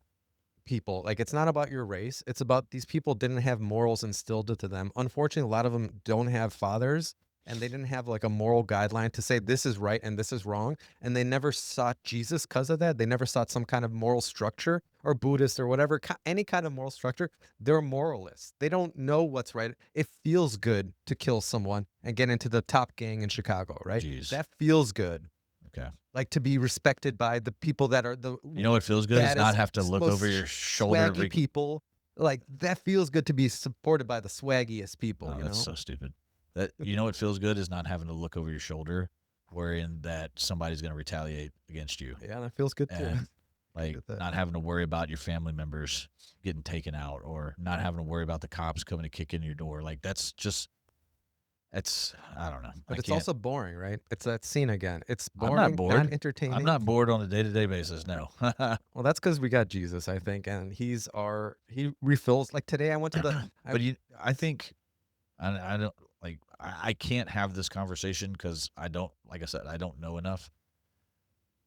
people. Like, it's not about your race. It's about these people didn't have morals instilled into them. Unfortunately, a lot of them don't have fathers and they didn't have like a moral guideline to say this is right and this is wrong. And they never sought Jesus because of that. They never sought some kind of moral structure or Buddhist or whatever, any kind of moral structure. They're moralists. They don't know what's right. It feels good to kill someone and get into the top gang in Chicago, right? geez, That feels good. okay. Like to be respected by the people that are the You know what feels good is not baddest, have to look over most your shoulder swaggy every. people. Like that feels good to be supported by the swaggiest people, Oh, you that's know? so stupid. That you know what feels good is not having to look over your shoulder, wherein that somebody's going to retaliate against you, Yeah, that feels good too. and I like get that. not having to worry about your family members getting taken out, or not having to worry about the cops coming to kick in your door. Like that's just that's I don't know. I But it's can't. also boring, right? It's that scene again. It's I'm not boring, not bored. I'm entertaining. not bored on a day to day basis. No. Well, that's because we got Jesus, I think, and he refills. Like today, I went to I But I think I don't like I can't have this conversation because I don't like I said I don't know enough.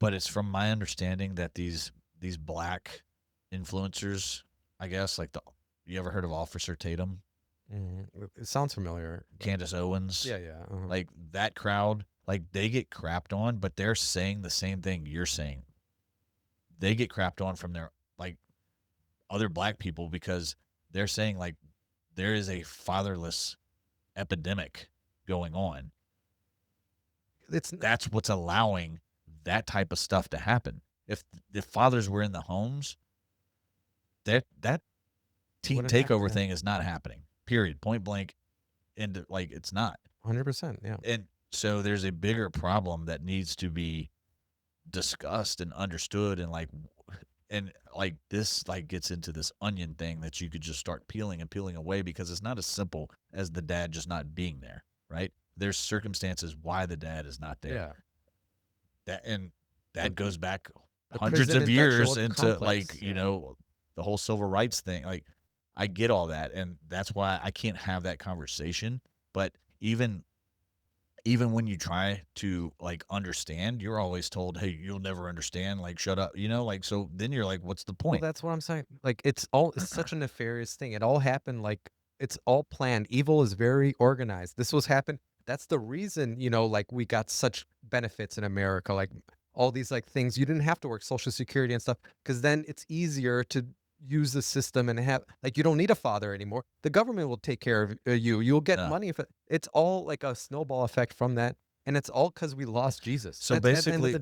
But it's from my understanding that these black influencers, I guess, like the you ever heard of Officer Tatum, it sounds familiar, but Candace Owens, yeah, yeah. like that crowd, like they get crapped on, but they're saying the same thing you're saying. They get crapped on from their like other black people because they're saying like there is a fatherless epidemic going on. It's That's what's allowing that type of stuff to happen. If fathers were in the homes, that teen wouldn't happen. takeover Yeah, thing is not happening. Period. Point blank. And like it's not. 100%. Yeah. And so there's a bigger problem that needs to be discussed and understood and like this like gets into this onion thing that you could just start peeling and peeling away because it's not as simple as the dad just not being there, right? There's circumstances why the dad is not there. Yeah. And The, that goes back the hundreds prison of years industrial into like complex. Yeah. the whole civil rights thing. Like I get all that, and that's why I can't have that conversation. But even when you try to like understand, you're always told, "Hey, you'll never understand." Like, shut up, like so. Then you're like, "What's the Well, point?" that's what I'm saying. Like it's such a nefarious thing. It all happened like it's all planned. Evil is very organized. This was happened. That's the reason, like we got such benefits in America, like all these like things. You didn't have to work Social Security and stuff because then it's easier to use the system and have like you don't need a father anymore. The government will take care of you. You'll get Yeah. money if it's all like a snowball effect from that, and it's all because we lost Jesus. So That's at the end of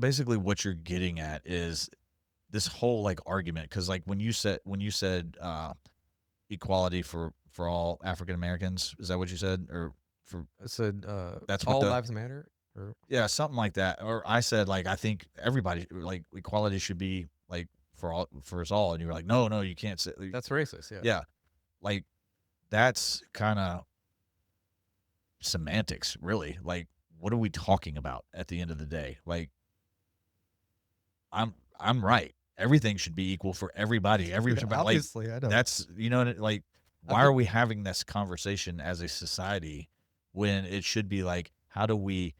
basically, the day. what you're getting at is this whole like argument because like when you said equality for all African Americans, is that what you said? Or for I said, that's what all the lives matter. Or yeah, something like that. Or I said like I think everybody like equality should be like for us all, and you were like, no, no, you can't say that's racist. Yeah. yeah, like that's kind of semantics, really. Like, what are we talking about at the end of the day? Like, I'm right. Everything should be equal for everybody. Yeah, Everybody like obviously, I know. that's like I why are think we having this conversation as a society when it should be like how do we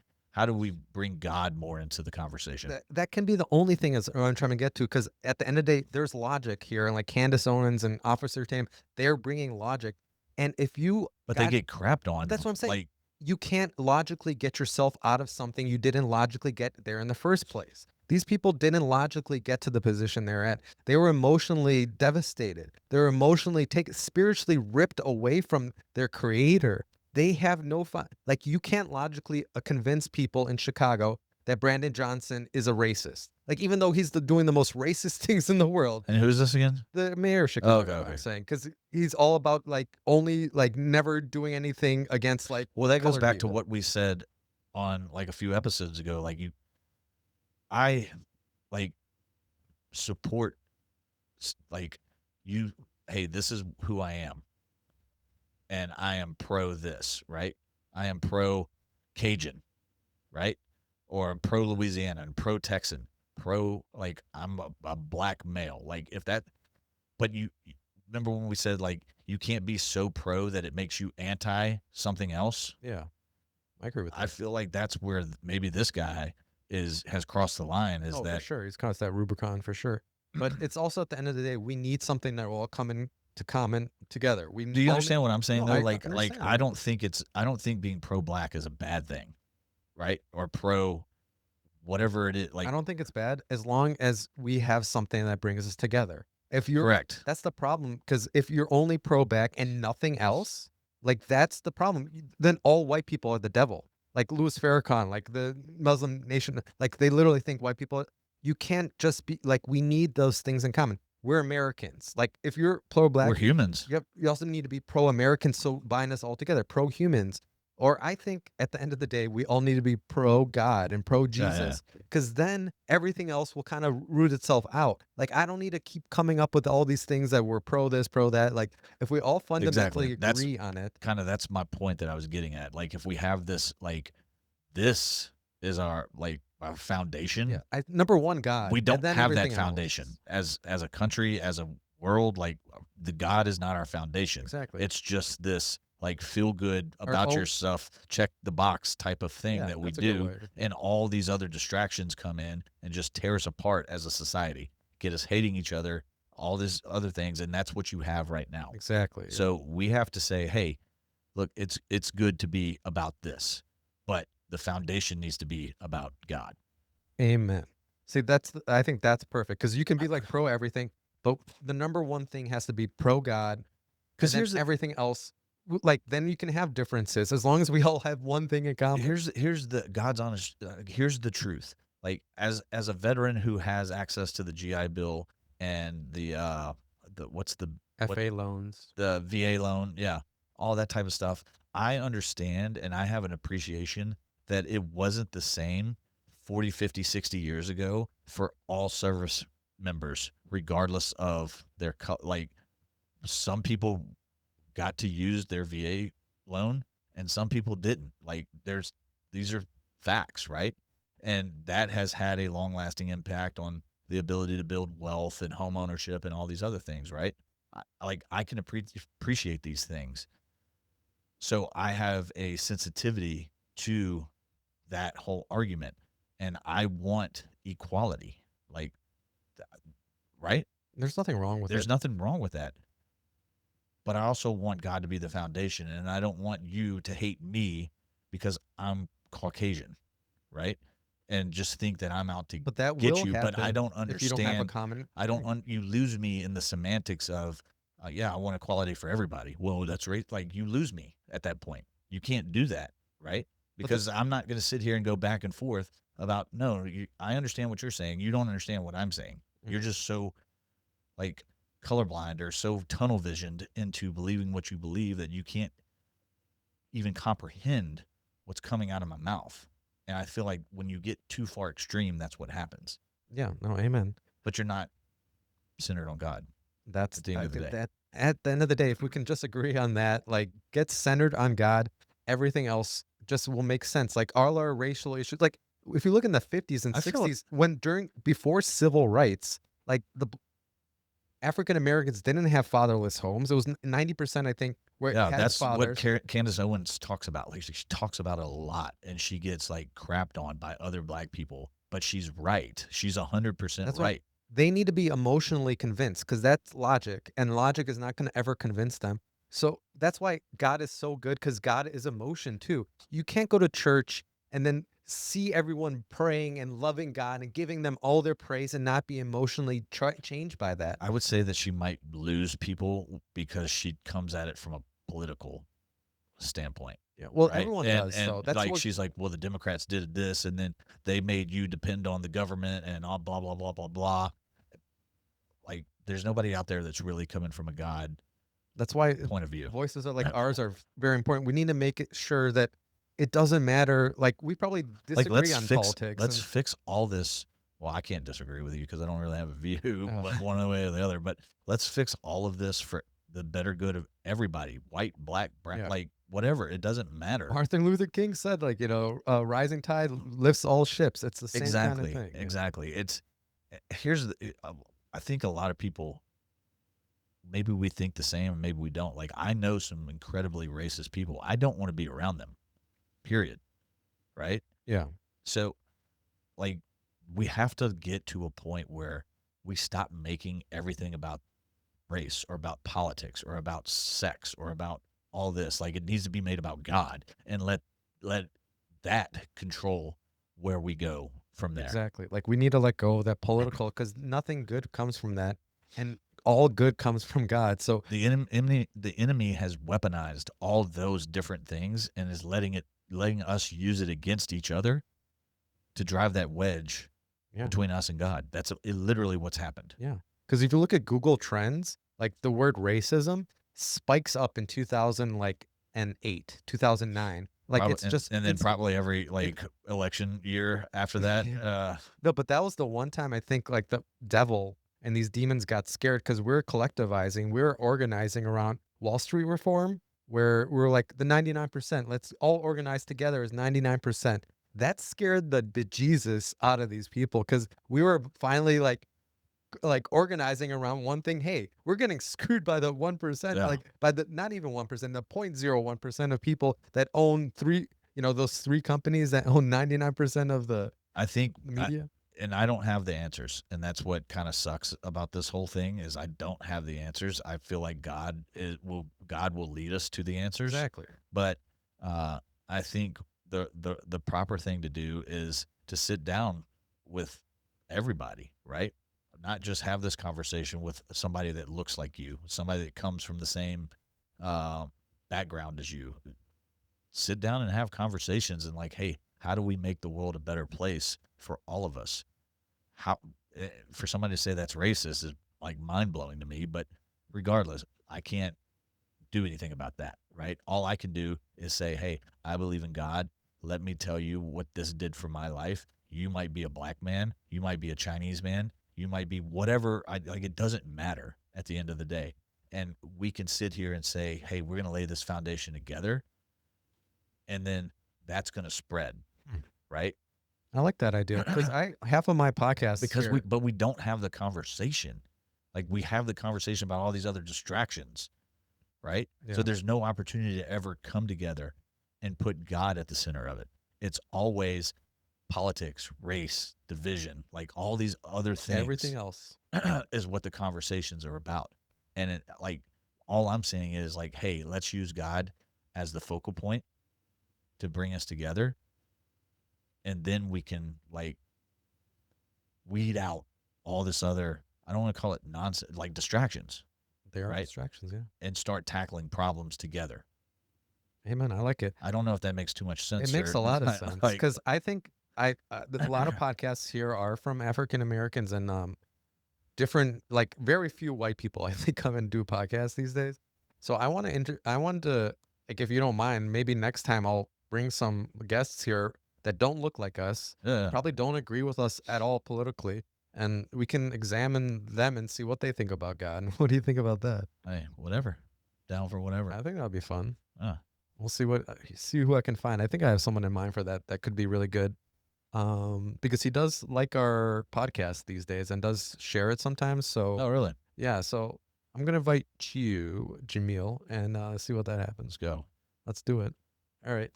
bring God more into the conversation? that can be the only thing is what I'm trying to get to because at the end of the day, there's logic here, and like Candace Owens and Officer Tam, they're bringing logic, and if you But they got get crapped but on that's what I'm saying. like You can't logically get yourself out of something you didn't logically get there in the first place. These people didn't logically get to the position they're at. They were emotionally devastated. They were emotionally taken, spiritually ripped away from their creator. They have no fun. Like you can't logically convince people in Chicago that Brandon Johnson is a racist. Like even though he's doing the most racist things in the world, and who's this again? the mayor of Oh, okay, Chicago, I'm okay. saying, because he's all about like only like never doing anything against like Well, that goes colored back to people. what we said on like a few episodes ago. Like I like support like you. Hey, this is who I am, and I am pro this, right? I am pro Cajun, right? Or I'm pro Louisiana and pro Texan, pro like I'm a black male. Like if that, but you remember when we said like you can't be so pro that it makes you anti something else. Yeah, I agree with I that. feel like that's where maybe this guy is has crossed the line. Is Oh, for that sure. He's crossed that Rubicon for sure. But it's also at the end of the day, we need something that will all come in to common together. do you all need, understand what I'm saying no, though? I Like understand. I don't think being pro black is a bad thing, right? Or pro whatever it is. I Like don't think it's bad as long as we have something that brings us together. If you're correct. That's the problem because if you're only pro back and nothing else, like that's the problem. Then all white people are the devil. Like Louis Farrakhan, like the Muslim nation, like they literally think white people. You can't just be like we need those things in common. We're Americans. Like if you're pro We're black, humans. you also need to be pro American. So bind us all together, pro humans. Or I think at the end of the day, we all need to be pro God and pro Yeah, yeah. Jesus because then everything else will kind of root itself out. Like I don't need to keep coming up with all these things that we're pro this, pro that. Like if we all Exactly. fundamentally agree on it, That's my point that I was getting at. Like if we have this like this is our yeah. foundation. Number one, God, We and don't then have that everything foundation else. as a country, as a world. Like the God is not our foundation. Exactly. It's just this like feel good Our about own, your stuff, check the box type of thing yeah, that we that's a good do, way to put and it. all these other distractions come in and just tear us apart as a society, get us hating each other, all these other things, and that's what you have right now. Exactly. Yeah. So we have to say, hey, look, it's good to be about this, but the foundation needs to be about God. Amen. See, I think that's perfect because you can be like pro everything, but the number one thing has to be pro God. And Because then everything else, like, then you can have differences as long as we all have one thing in common. here's the God's honest. Here's the truth. Like as a veteran who has access to the GI Bill and the what's what FA loans. the VA loan, yeah, all that type of stuff. I understand and I have an appreciation that it wasn't the same 40, 50, 60 years ago for all service members, regardless of their like some people got to use their VA loan and some people didn't. Like these are facts, right? And that has had a long lasting impact on the ability to build wealth and home ownership and all these other things, right? I can appreciate these things. So I have a sensitivity to that whole argument and I want equality. Like, right? There's nothing wrong with There's it. nothing wrong with that. But I also want God to be the foundation, and I don't want you to hate me because I'm Caucasian, right? and just think that I'm out to But that get will you, but I happen don't if you don't have a understand. common I don't thing. you lose me in the semantics of, yeah, I want equality for everybody. Well, that's right. Like, you lose me at that point. You can't do that, right? But the Because I'm not going to sit here and go back and forth about, no, I understand what you're saying. You don't understand what I'm saying. You're Mhm. just so, like, colorblind or so tunnel visioned into believing what you believe that you can't even comprehend what's coming out of my mouth. And I feel like when you get too far extreme, that's what happens. Yeah, no, amen. But you're not centered on God That's at the end of the day. that at the end of the day, if we can just agree on that, like get centered on God, everything else just will make sense. Like all our racial issues, like if you look in the 50s and I feel 60s, when before civil rights, like African Americans didn't have fatherless homes. It was 90%, I think, where it yeah, had that's what fathers. Candace Owens talks about. Like, she talks about it a lot, and she gets like crapped on by other black people. But she's right. She's 100% That's why right. they need to be emotionally convinced because that's logic, and logic is not going to ever convince them. So that's why God is so good because God is emotion too. You can't go to church and then see everyone praying and loving God and giving them all their praise and not be emotionally changed by that. I would say that she might lose people because she comes at it from a political standpoint, Yeah. Well, right? everyone And does. So that's like, what. she's like, well, the Democrats did this, and then they made you depend on the government, and all blah blah blah blah blah. Like, there's nobody out there that's really coming from a God That's why point of view. voices are like ours are very important. We need to make it sure that it doesn't matter. Like we probably Like, disagree on politics, let's and fix all this. Well, I can't disagree with you because I don't really have a view, uh, but one way or the other. But let's fix all of this for the better good of everybody, white, black, brown, yeah. like whatever. It doesn't matter. Martin Luther King said, like, rising tide lifts all ships. It's the same kind of Exactly, thing. Yeah. exactly. Here's I think a lot of people, maybe we think the same and maybe we don't. Like, I know some incredibly racist people. I don't want to be around them. Period. Right? Yeah. So, like, we have to get to a point where we stop making everything about race or about politics or about sex or about all this. Like, it needs to be made about God, and let that control where we go from there. Exactly. Like we need to let go of that political because nothing good comes from that. And all good comes from God. So The enemy has weaponized all those different things and is letting us use it against each other to drive that wedge yeah. between us and God. That's literally what's happened. Yeah. Because if you look at Google Trends, like the word racism spikes up in 2000 like and 8, 2009. Like Probably, it's just and then it's probably every like election year after that. yeah. No, but that was the one time I think like the devil and these demons got scared because we're collectivizing, we're organizing around Wall Street reform, where we're like the 99%. Let's all organize together as 99%. That scared the bejesus out of these people because we were finally like organizing around one thing. Hey, we're getting screwed by the 1%, Yeah, like by the not even 1%, the 0.01% of people that own those three companies that own 99% of the I think media. and I don't have the answers, and that's what kind of sucks about this whole thing is I don't have the answers. I feel like God will lead us to the answers, Exactly. but uh, I think the proper thing to do is to sit down with everybody, right? Not just have this conversation with somebody that looks like you, somebody that comes from the same uh, background as you. Sit down and have conversations and, like, hey, how do we make the world a better place for all of us? How For somebody to say that's racist is like mind blowing to me, but regardless, I can't do anything about that, right? All I can do is say, hey, I believe in God. Let me tell you what this did for my life. You might be a black man, you might be a Chinese man, you might be whatever. Like, it doesn't matter at the end of the day. And we can sit here and say, hey, we're going to lay this foundation together, and then that's going to spread, Mm. right? I like that idea because I half of my podcasts Because here. we don't have the conversation. Like, we have the conversation about all these other distractions, right? So Yeah. there's no opportunity to ever come together and put God at the center of it. It's always politics, race, division, like all these other Everything things else. is what the conversations are about. And like, all I'm saying is, like, hey, let's use God as the focal point to bring us together, and then we can like weed out all this other, I don't want to call it nonsense, like distractions, They are right? distractions. Yeah. And start tackling problems together. Hey, man, I like it. I don't know if that makes too much It sense makes or a lot of sense like, because I think a lot of podcasts here are from African Americans and different, like very few white people I think come and do podcasts these days. So I wanted to, like, if you don't mind, maybe next time I'll bring some guests here that don't look like us, yeah, probably don't agree with us at all politically, and we can examine them and see what they think about God. And what do you think about that? hey, whatever, down for whatever. I think that'll be fun. Uh, We'll see who I can find. I think I have someone in mind for that that could be really good. Because he does like our podcast these days and does share it sometimes. So oh, really? yeah, so I'm gonna invite you, Jamil, and see what that Let's happens. go. Let's do it. All right.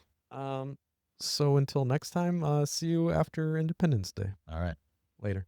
So until next time, see you after Independence Day. All right. Later.